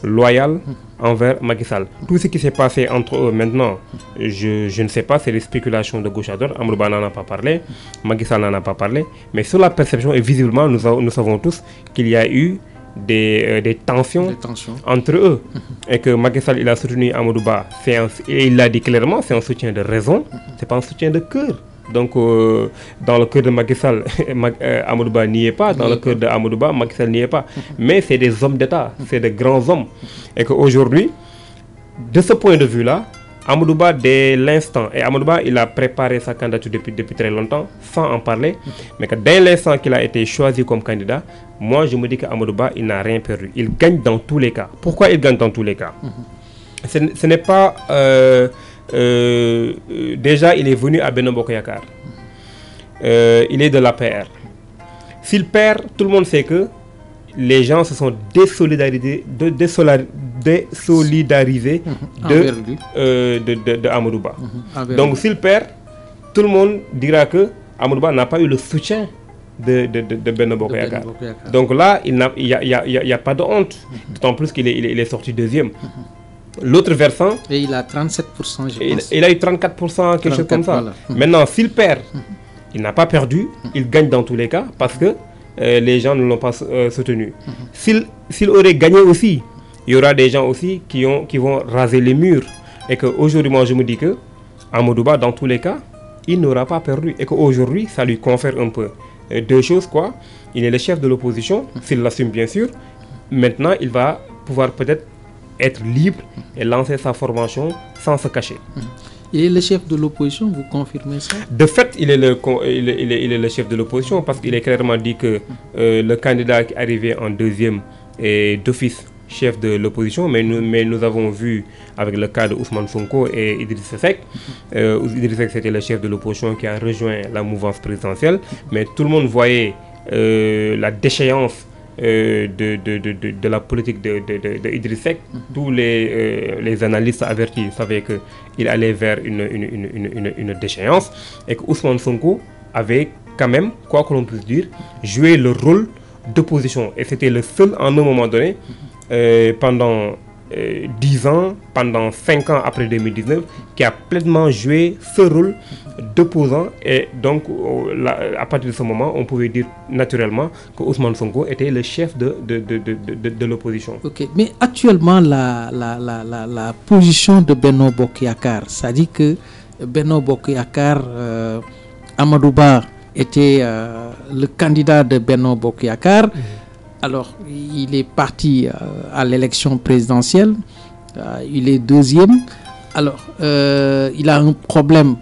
loyal envers Macky Sall. Tout ce qui s'est passé entre eux maintenant, je ne sais pas, c'est les spéculations de gauche à droite. Amadou Ba n'en a pas parlé, Macky Sall n'en a pas parlé. Mais sur la perception, et visiblement, nous savons tous qu'il y a eu des tensions entre eux, et que Macky Sall il a soutenu Amadou Ba, et il l'a dit clairement, c'est un soutien de raison, c'est pas un soutien de cœur. Donc dans le cœur de Macky Sall, Amadou Ba n'y est pas, dans le cœur de Amadou Ba, Macky Sall n'y est pas. Mais c'est des hommes d'État, c'est des grands hommes, et qu'aujourd'hui, de ce point de vue-là, Amadou Ba, dès l'instant, et Amadou Ba, il a préparé sa candidature depuis très longtemps, sans en parler, mais que dès l'instant qu'il a été choisi comme candidat, moi je me dis qu'Amadou Ba, il n'a rien perdu. Il gagne dans tous les cas. Pourquoi il gagne dans tous les cas? Ce n'est pas... déjà, il est venu à Benno Bokk Yakaar. Il est de l'APR. S'il perd, tout le monde sait que les gens se sont désolidarisés de Amadou Ba. Donc s'il perd, tout le monde dira que Amadou Ba n'a pas eu le soutien de Benno Bokk Yakaar. Donc là, il n'y a pas de honte, d'autant plus qu'il est sorti deuxième. L'autre versant... Et il a 37%, je pense. Il a eu 34%, quelque chose comme ça. Voilà. Maintenant, s'il perd, il n'a pas perdu, il gagne dans tous les cas, parce que les gens ne l'ont pas soutenu. S'il aurait gagné aussi, il y aura des gens aussi qui vont raser les murs. Et qu'aujourd'hui, moi, je me dis que Amadou Ba, dans tous les cas, il n'aura pas perdu. Et qu'aujourd'hui, ça lui confère un peu deux choses, quoi. Il est le chef de l'opposition, s'il l'assume bien sûr. Maintenant, il va pouvoir peut-être être libre et lancer sa formation sans se cacher. Il est le chef de l'opposition, vous confirmez ça? De fait, il est le chef de l'opposition parce qu'il est clairement dit que le candidat qui est arrivé en deuxième est d'office chef de l'opposition, mais nous avons vu avec le cas de Ousmane Sonko et Idrissa Seck. Idrissa Seck, c'était le chef de l'opposition qui a rejoint la mouvance présidentielle, mais tout le monde voyait la déchéance de la politique de Idriss Seck. Tous les analystes avertis savaient qu'il allait vers une déchéance et que Ousmane Sonko avait quand même, quoi que l'on puisse dire, joué le rôle d'opposition. Et c'était le seul, en un moment donné, pendant 10 ans, pendant 5 ans après 2019, qui a pleinement joué ce rôle d'opposant. Et donc, à partir de ce moment, on pouvait dire naturellement que Ousmane Sonko était le chef de l'opposition. Ok, mais actuellement, la position de Benno Bokk Yakaar, ça dit que Benno Bokk Yakaar, Amadou Ba était le candidat de Benno Bokk Yakaar. Alors, il est parti à l'élection présidentielle, il est deuxième. Alors, il a un problème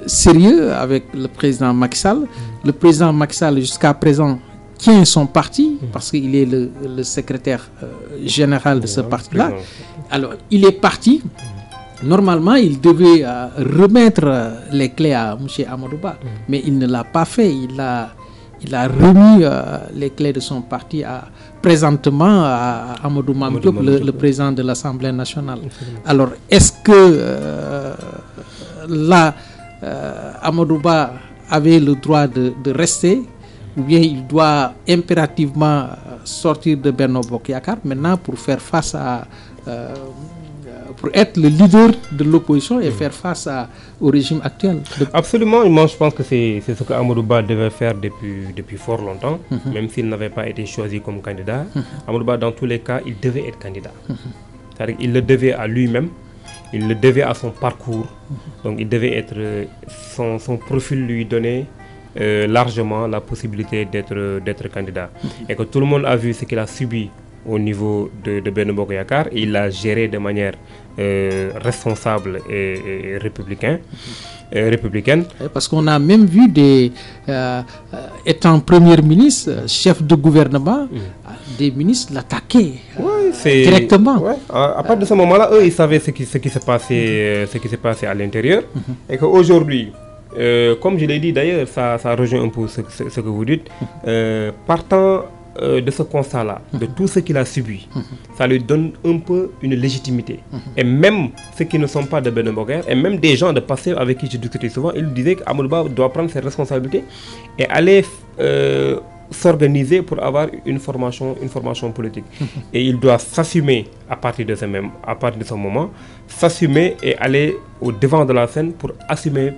sérieux avec le président Macky Sall. Le président Macky Sall, jusqu'à présent, tient son parti, parce qu'il est le secrétaire général de ce parti-là. Alors, il est parti. Normalement, il devait remettre les clés à M. Amadou Ba, mais il ne l'a pas fait. Il a remis les clés de son parti présentement à Amadou Mame Diop, le président de l'Assemblée nationale. Alors, est-ce que là, Amadou Ba avait le droit de rester, ou bien il doit impérativement sortir de Benno Bokk Yakaar maintenant pour faire face à... pour être le leader de l'opposition et faire face au régime actuel. Absolument, moi je pense que c'est ce que Amadou Ba devait faire depuis fort longtemps, même s'il n'avait pas été choisi comme candidat. Amadou Ba, dans tous les cas, il devait être candidat. C'est-à-dire qu'il le devait à lui-même, il le devait à son parcours, donc il devait être, son profil lui donnait largement la possibilité d'être candidat. Et que tout le monde a vu ce qu'il a subi au niveau de Benno Bokk Yakaar, et il l'a géré de manière responsable et républicaine. Parce qu'on a même vu étant Premier ministre, chef de gouvernement, des ministres l'attaquer directement. Ouais. À partir de ce moment-là, eux, ils savaient ce qui s'est passé à l'intérieur. Et qu'aujourd'hui, comme je l'ai dit d'ailleurs, ça rejoint un peu ce que vous dites, partant de ce constat-là, de tout ce qu'il a subi, ça lui donne un peu une légitimité. Et même ceux qui ne sont pas de Benno Bokk Yakaar, et même des gens de passé avec qui je discutais souvent, ils disaient qu'Amadou Ba doit prendre ses responsabilités et aller s'organiser pour avoir une formation politique. Et il doit s'assumer à partir de ce moment, s'assumer et aller au devant de la scène pour assumer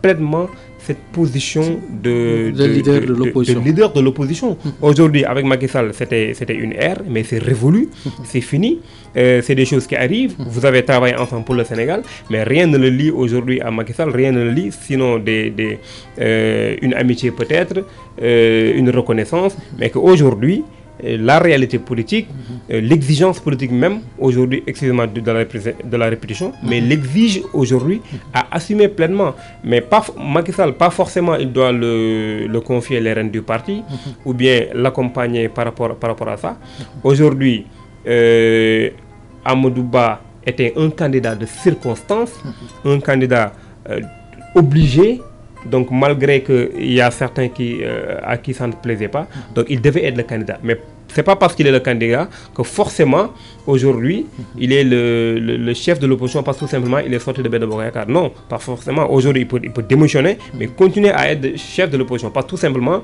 pleinement cette position de leader de l'opposition. Aujourd'hui, avec Macky Sall, c'était une ère, mais c'est révolu, c'est fini. C'est des choses qui arrivent. Vous avez travaillé ensemble pour le Sénégal, mais rien ne le lie aujourd'hui à Macky Sall, rien ne le lie, sinon une amitié peut-être, une reconnaissance, mais qu'aujourd'hui, la réalité politique, l'exigence politique même, aujourd'hui, excusez-moi de la répétition, mais l'exige aujourd'hui à assumer pleinement. Mais Macky Sall, pas forcément il doit le confier les rênes du parti, ou bien l'accompagner par rapport à ça. Aujourd'hui, Amadou Ba était un candidat de circonstance, un candidat obligé. Donc malgré qu'il y a certains à qui ça ne plaisait pas, donc il devait être le candidat. Mais ce n'est pas parce qu'il est le candidat que forcément, aujourd'hui, il est le chef de l'opposition parce que tout simplement, il est sorti de Benno Bokk Yakaar. Non, pas forcément. Aujourd'hui, il peut démissionner, mais continuer à être chef de l'opposition. Parce que tout simplement,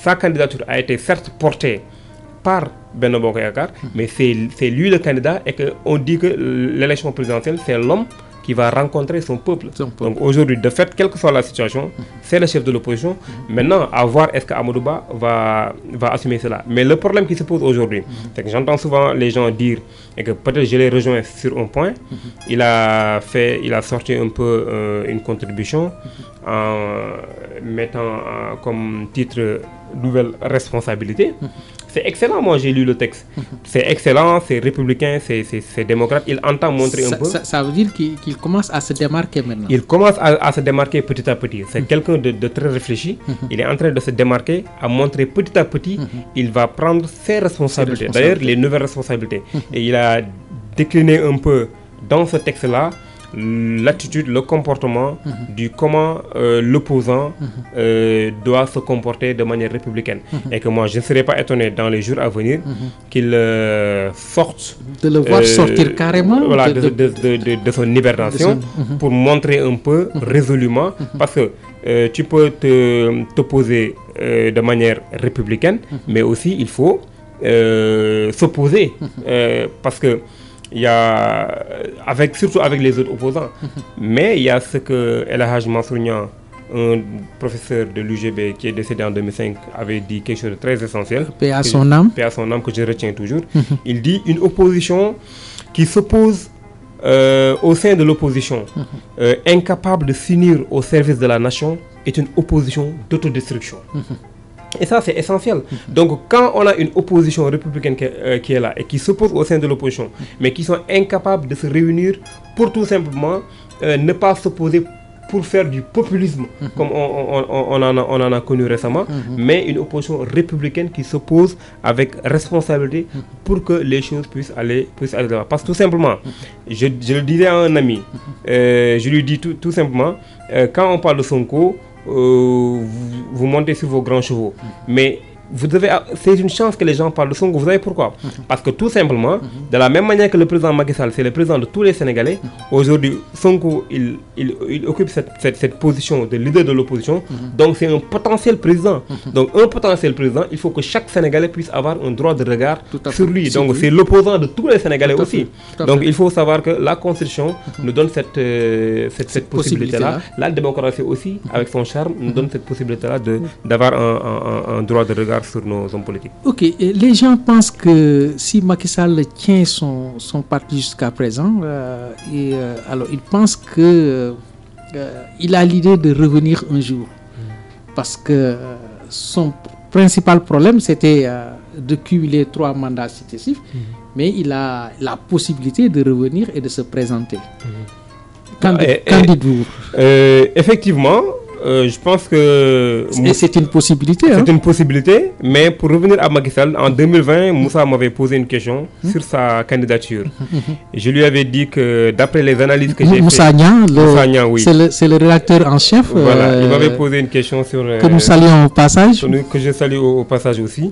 sa candidature a été certes portée par Benno Bokk Yakaar, mais c'est lui le candidat et qu'on dit que l'élection présidentielle, c'est l'homme qui va rencontrer son peuple. Donc aujourd'hui, de fait, quelle que soit la situation, c'est le chef de l'opposition. Maintenant, à voir est-ce qu'Amadou Ba va assumer cela. Mais le problème qui se pose aujourd'hui, c'est que j'entends souvent les gens dire, et que peut-être je les rejoins sur un point, il a sorti un peu une contribution en mettant comme titre nouvelle responsabilité. C'est excellent, moi j'ai lu le texte. C'est excellent, c'est républicain, c'est démocrate. Il entend montrer un peu. Ça veut dire qu'il commence à se démarquer maintenant. Il commence à se démarquer petit à petit. C'est quelqu'un de très réfléchi. Il est en train de se démarquer, à montrer petit à petit. Il va prendre ses responsabilités. D'ailleurs, les nouvelles responsabilités. Et il a décliné un peu dans ce texte-là l'attitude, le comportement du comment l'opposant doit se comporter de manière républicaine. Et que moi, je ne serais pas étonné dans les jours à venir qu'il sorte... De le voir sortir carrément voilà, de son hibernation pour montrer un peu résolument, parce que tu peux t'opposer de manière républicaine, mais aussi il faut s'opposer, parce que il y a, surtout avec les autres opposants. Mais il y a ce que El Hadj Mansour Niang, un professeur de l'UGB qui est décédé en 2005, avait dit quelque chose de très essentiel. Paix à son âme. Paix à son âme, que je retiens toujours. Il dit une opposition qui s'oppose au sein de l'opposition, incapable de s'unir au service de la nation, est une opposition d'autodestruction. Et ça, c'est essentiel. Donc, quand on a une opposition républicaine qui est là et qui s'oppose au sein de l'opposition, mais qui sont incapables de se réunir pour tout simplement ne pas s'opposer pour faire du populisme, comme on en a connu récemment, mais une opposition républicaine qui s'oppose avec responsabilité pour que les choses puissent aller de l'avant. Parce que tout simplement, je le disais à un ami, je lui dis tout simplement, quand on parle de Sonko, vous montez sur vos grands chevaux. Mais c'est une chance que les gens parlent de Sonko. Vous savez pourquoi? Parce que tout simplement, de la même manière que le président Macky Sall, c'est le président de tous les Sénégalais, aujourd'hui, Sonko, il occupe cette position de leader de l'opposition. Donc c'est un potentiel président. Donc un potentiel président, il faut que chaque Sénégalais puisse avoir un droit de regard sur lui. Donc c'est l'opposant de tous les Sénégalais aussi. Donc il faut savoir que la Constitution nous donne cette possibilité-là. La démocratie aussi, avec son charme, nous donne cette possibilité-là d'avoir un droit de regard sur nos hommes politiques. Ok, les gens pensent que si Macky Sall tient son parti jusqu'à présent, alors ils pensent que il a l'idée de revenir un jour, parce que son principal problème c'était de cumuler 3 mandats successifs, mais il a la possibilité de revenir et de se présenter. Qu'en dites-vous? Effectivement. Je pense que... c'est une possibilité. C'est une possibilité, mais pour revenir à Macky Sall, en 2020, Moussa m'avait posé une question sur sa candidature. Je lui avais dit que d'après les analyses que j'ai faites... Moussa Niang, oui. C'est le rédacteur en chef. Voilà, il m'avait posé une question sur... que nous saluons au passage. Que je salue au passage aussi.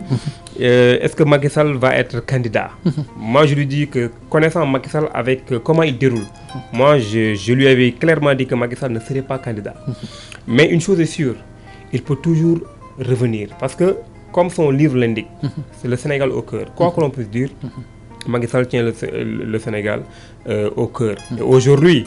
Est-ce que Macky Sall va être candidat? Moi, je lui dis que connaissant Macky Sall avec comment il déroule, moi, je lui avais clairement dit que Macky Sall ne serait pas candidat. Mais une chose est sûre, il peut toujours revenir. Parce que, comme son livre l'indique, c'est le Sénégal au cœur. Quoi que l'on puisse dire, Macky Sall tient le Sénégal au cœur. Et aujourd'hui,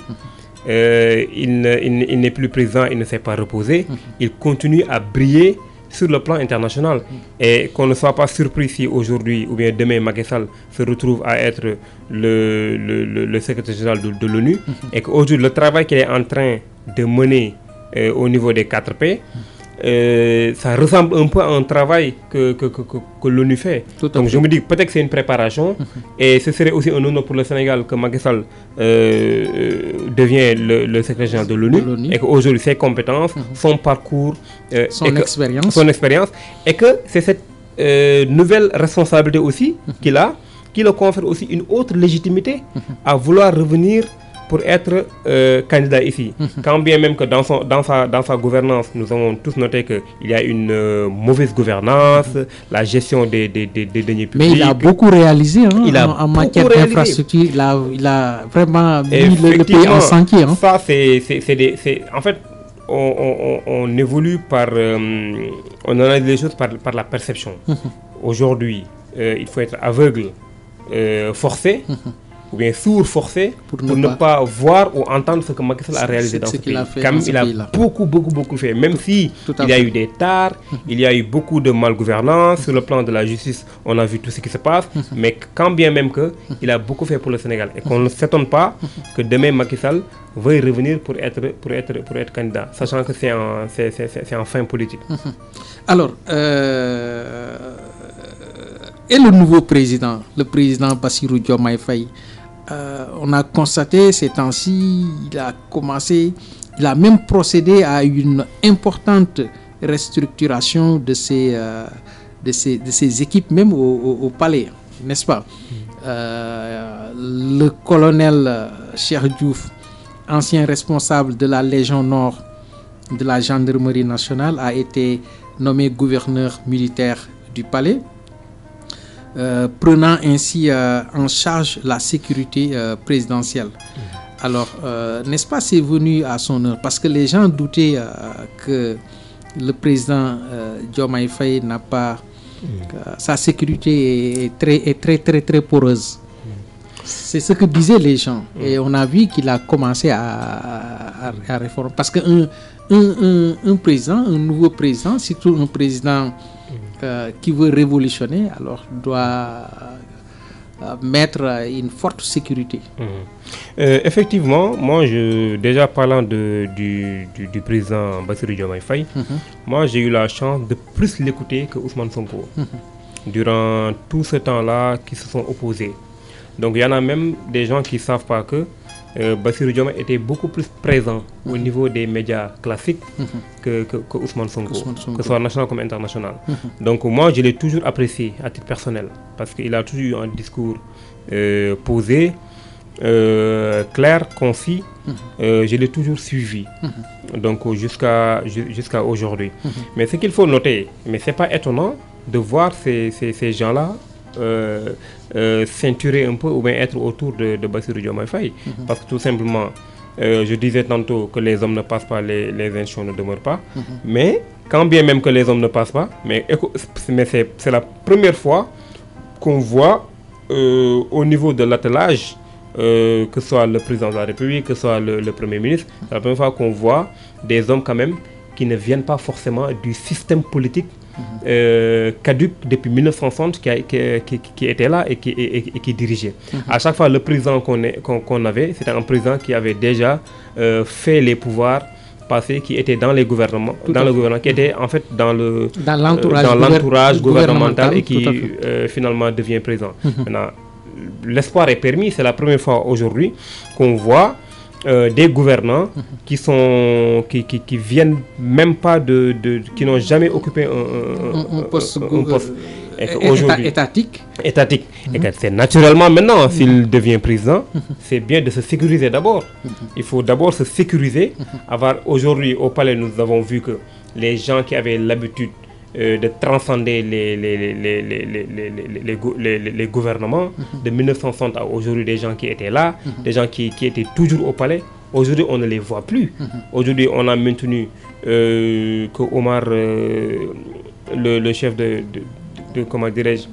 il n'est plus président, il ne s'est pas reposé. Il continue à briller sur le plan international. Et qu'on ne soit pas surpris si aujourd'hui ou bien demain Macky Sall se retrouve à être le secrétaire général de l'ONU. Et qu'aujourd'hui, le travail qu'il est en train de mener au niveau des 4P, ça ressemble un peu à un travail que l'ONU fait. Donc je me dis peut-être que c'est une préparation et ce serait aussi un honneur pour le Sénégal que Macky Sall devient le secrétaire général de l'ONU et qu'aujourd'hui ses compétences, son parcours, son expérience et que c'est cette nouvelle responsabilité aussi qu'il a, qui le confère aussi une autre légitimité à vouloir revenir pour être candidat ici. Quand bien même que dans sa gouvernance, nous avons tous noté qu'il y a une mauvaise gouvernance, la gestion des deniers publics. Mais il a beaucoup réalisé en matière d'infrastructure. Il a vraiment mis le pays en sentier. Ça, en fait, on évolue par... on analyse les choses par la perception. Aujourd'hui, il faut être aveugle, forcé, ou bien sourd forcé, pour ne pas voir ou entendre ce que Macky Sall a réalisé dans ce pays. Il a beaucoup fait. Même si il y a eu des tares, il y a eu beaucoup de malgouvernance, sur le plan de la justice, on a vu tout ce qui se passe, mais quand bien même il a beaucoup fait pour le Sénégal. Et qu'on ne s'étonne pas que demain Macky Sall veuille revenir pour être candidat, sachant que c'est en fin politique. Alors, et le nouveau président, le président Bassirou Diomaye Faye, on a constaté ces temps-ci, il a même procédé à une importante restructuration de ses équipes, même au palais, n'est-ce pas? Le colonel Cheikh Diouf, ancien responsable de la Légion Nord de la gendarmerie nationale, a été nommé gouverneur militaire du palais, prenant ainsi en charge la sécurité présidentielle. Alors, n'est-ce pas, c'est venu à son heure, parce que les gens doutaient que le président Diomaye Faye n'a pas... sa sécurité est très poreuse. C'est ce que disaient les gens. Et on a vu qu'il a commencé à réformer. Parce qu'un président, un nouveau président, surtout un président qui veut révolutionner, alors doit mettre une forte sécurité. Effectivement, moi, déjà parlant du président Bassirou Diomaye Faye, moi j'ai eu la chance de plus l'écouter que Ousmane Sonko durant tout ce temps-là qui se sont opposés. Donc il y en a même des gens qui ne savent pas que Bassirou Diomaye était beaucoup plus présent au niveau des médias classiques que Ousmane Sonko, que ce soit national comme international. Donc moi, je l'ai toujours apprécié à titre personnel, parce qu'il a toujours eu un discours posé, clair, concis. Je l'ai toujours suivi, donc jusqu'à aujourd'hui. Mais ce qu'il faut noter, mais ce n'est pas étonnant de voir ces gens-là ceinturer un peu ou bien être autour de Bassirou Diomaye Faye, parce que tout simplement, je disais tantôt que les hommes ne passent pas, les institutions ne demeurent pas, mais quand bien même que les hommes ne passent pas, mais c'est la première fois qu'on voit au niveau de l'attelage, que ce soit le président de la République, que ce soit le Premier ministre, c'est la première fois qu'on voit des hommes quand même qui ne viennent pas forcément du système politique caduc depuis 1960 qui était là et qui dirigeait. À chaque fois, le président qu'on avait, c'était un président qui avait déjà fait les pouvoirs passés, qui était dans les gouvernements, qui était en fait dans l'entourage gouvernemental et qui finalement devient président. Maintenant, l'espoir est permis, c'est la première fois aujourd'hui qu'on voit des gouvernants qui viennent même pas qui n'ont jamais occupé un poste étatique. Et c'est naturellement maintenant, s'il devient président, c'est bien de se sécuriser d'abord. Il faut d'abord se sécuriser. Aujourd'hui au palais, nous avons vu que les gens qui avaient l'habitude de transcender les gouvernements de 1960 à aujourd'hui, des gens qui étaient là, des gens qui étaient toujours au palais, aujourd'hui on ne les voit plus. Aujourd'hui on a maintenu que Omar, le chef de comment dirais-je,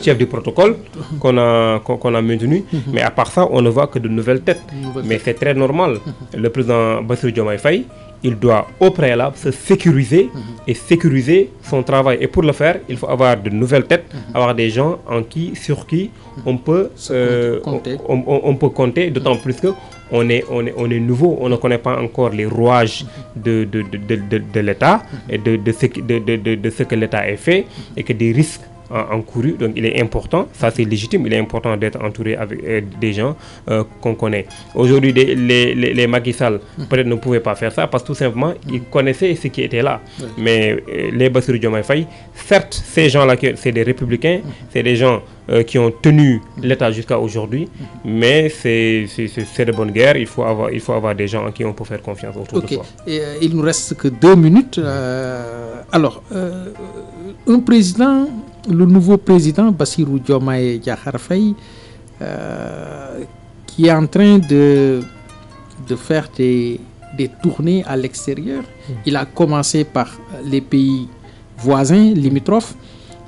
chef du protocole qu'on a maintenu, mais à part ça on ne voit que de nouvelles têtes. Mais c'est très normal. Le président Bassirou Diomaye Faye, il doit au préalable se sécuriser et sécuriser son travail. Et pour le faire, il faut avoir de nouvelles têtes, avoir des gens sur qui on peut compter, d'autant plus que on est nouveau, on ne connaît pas encore les rouages de l'État et de ce que l'État a fait, et que des risques encourus. Donc il est important, ça c'est légitime, il est important d'être entouré avec des gens qu'on connaît. Aujourd'hui, les Macky Sall peut-être ne pouvaient pas faire ça parce que tout simplement ils connaissaient ce qui était là. Mais les Bassirou Diomaye Faye, certes, ces gens-là, c'est des républicains, c'est des gens qui ont tenu l'État jusqu'à aujourd'hui, mais c'est de bonne guerre. Il faut avoir des gens en qui on peut faire confiance autour de soi. Et, il nous reste que 2 minutes. Alors, un président, le nouveau président Bassirou Diomaye Diakhar Faye, qui est en train de faire des des tournées à l'extérieur. Il a commencé par les pays voisins, limitrophes,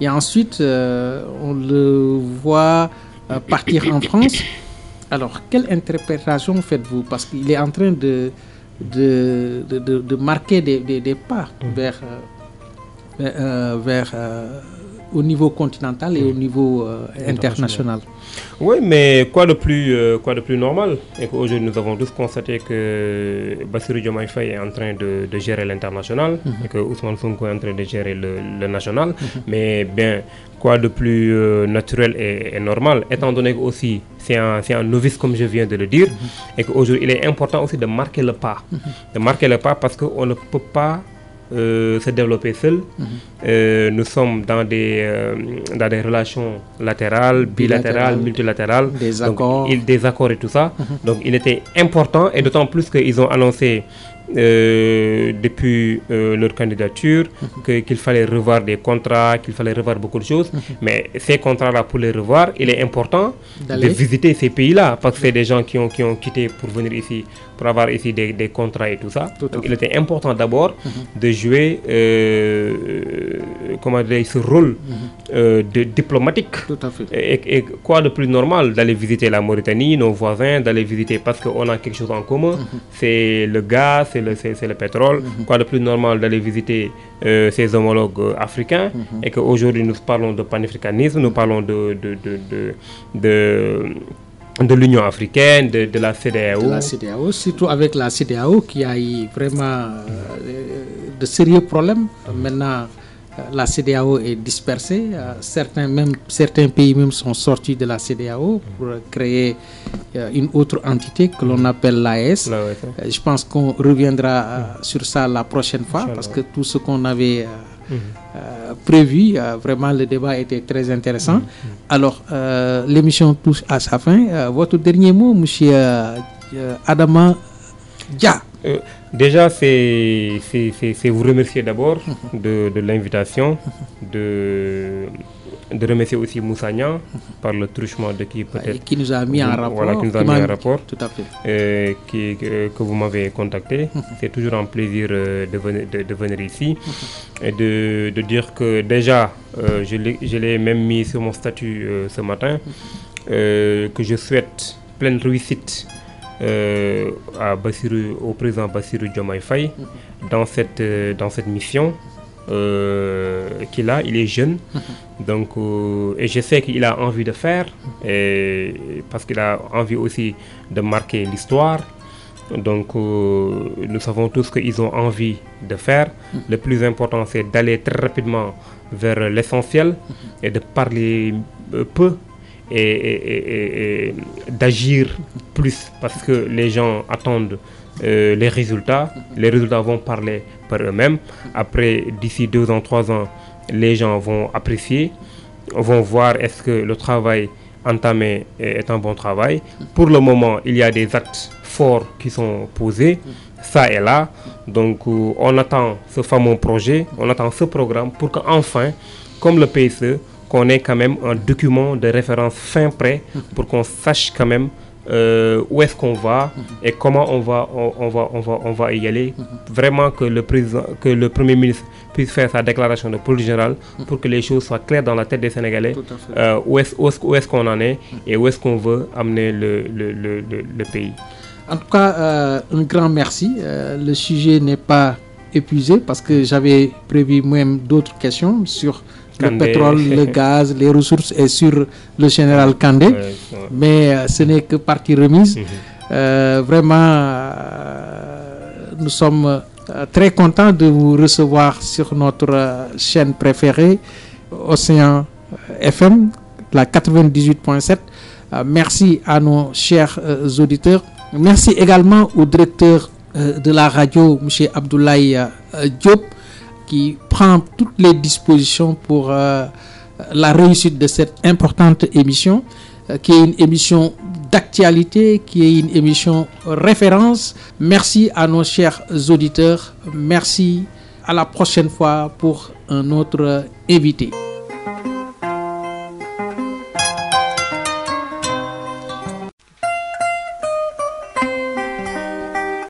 et ensuite on le voit partir en France. Alors, quelle interprétation faites-vous? Parce qu'il est en train de marquer des pas vers au niveau continental et au niveau international. Oui, mais quoi de plus normal? Et qu'aujourd'hui, nous avons tous constaté que Bassirou Diomaye Faye est en train de gérer l'international et que Ousmane Sonko est en train de gérer le national. Mais bien, quoi de plus naturel et normal, étant donné que aussi c'est un novice, comme je viens de le dire, et qu'aujourd'hui, il est important aussi de marquer le pas. De marquer le pas parce qu'on ne peut pas se développer seul. Nous sommes dans des relations latérales, bilatérales, multilatérales, des accords. Des accords et tout ça. Donc il était important, et d'autant plus qu'ils ont annoncé depuis leur candidature qu'il fallait revoir des contrats, qu'il fallait revoir beaucoup de choses. Mais ces contrats-là, pour les revoir, il est important de visiter ces pays-là, parce que c'est des gens qui ont quitté pour venir ici, pour avoir ici des contrats et tout ça. Donc il était important d'abord de jouer ce rôle de diplomatique. Tout à fait. Et quoi de plus normal d'aller visiter la Mauritanie, nos voisins, d'aller visiter, parce qu'on a quelque chose en commun, c'est le gaz, c'est le pétrole. Quoi de plus normal d'aller visiter ses homologues africains, et qu'aujourd'hui nous parlons de panafricanisme, nous parlons de l'Union africaine, de la CEDEAO. De la CEDEAO, surtout avec la CEDEAO qui a eu vraiment de sérieux problèmes. Maintenant, la CEDEAO est dispersée. Certains pays même sont sortis de la CEDEAO pour créer une autre entité que l'on appelle l'AES. Je pense qu'on reviendra sur ça la prochaine fois, parce que tout ce qu'on avait prévu, vraiment le débat était très intéressant. Alors, l'émission touche à sa fin. Votre dernier mot, monsieur Adama Dia? Déjà, c'est vous remercier d'abord de l'invitation, de remercier aussi Moussa Niang par le truchement de qui peut-être... Qui nous a mis en rapport. Voilà, qui nous a mis en rapport. Tout à fait. Que vous m'avez contacté. C'est toujours un plaisir de venir ici. Et de dire que déjà, je l'ai même mis sur mon statut ce matin, que je souhaite pleine réussite au président Bassirou Diomaye Faye dans cette mission qu'il a. Il est jeune, donc et je sais qu'il a envie de faire, parce qu'il a envie aussi de marquer l'histoire. Donc nous savons tous qu'ils ont envie de faire. Le plus important, c'est d'aller très rapidement vers l'essentiel et de parler peu et d'agir plus, parce que les gens attendent les résultats. Les résultats vont parler par eux-mêmes. Après, d'ici 2 ans, 3 ans, les gens vont apprécier, vont voir est-ce que le travail entamé est un bon travail. Pour le moment, il y a des actes forts qui sont posés, ça et là. Donc on attend ce fameux projet, on attend ce programme pour qu'enfin, comme le PSE, qu'on ait quand même un document de référence fin prêt, pour qu'on sache quand même où est-ce qu'on va et comment on va y aller. Vraiment que le Premier ministre puisse faire sa déclaration de politique générale pour que les choses soient claires dans la tête des Sénégalais. Où est-ce qu'on en est et où est-ce qu'on veut amener le pays. En tout cas, un grand merci. Le sujet n'est pas épuisé, parce que j'avais prévu même d'autres questions sur le pétrole, le gaz, les ressources et sur le général Kandé. Mais ce n'est que partie remise. Vraiment, nous sommes très contents de vous recevoir sur notre chaîne préférée, Océan FM, la 98.7. Merci à nos chers auditeurs. Merci également au directeur de la radio, M. Abdoulaye Diop, qui prend toutes les dispositions pour la réussite de cette importante émission, qui est une émission d'actualité, qui est une émission référence. Merci à nos chers auditeurs. Merci. À la prochaine fois pour un autre invité.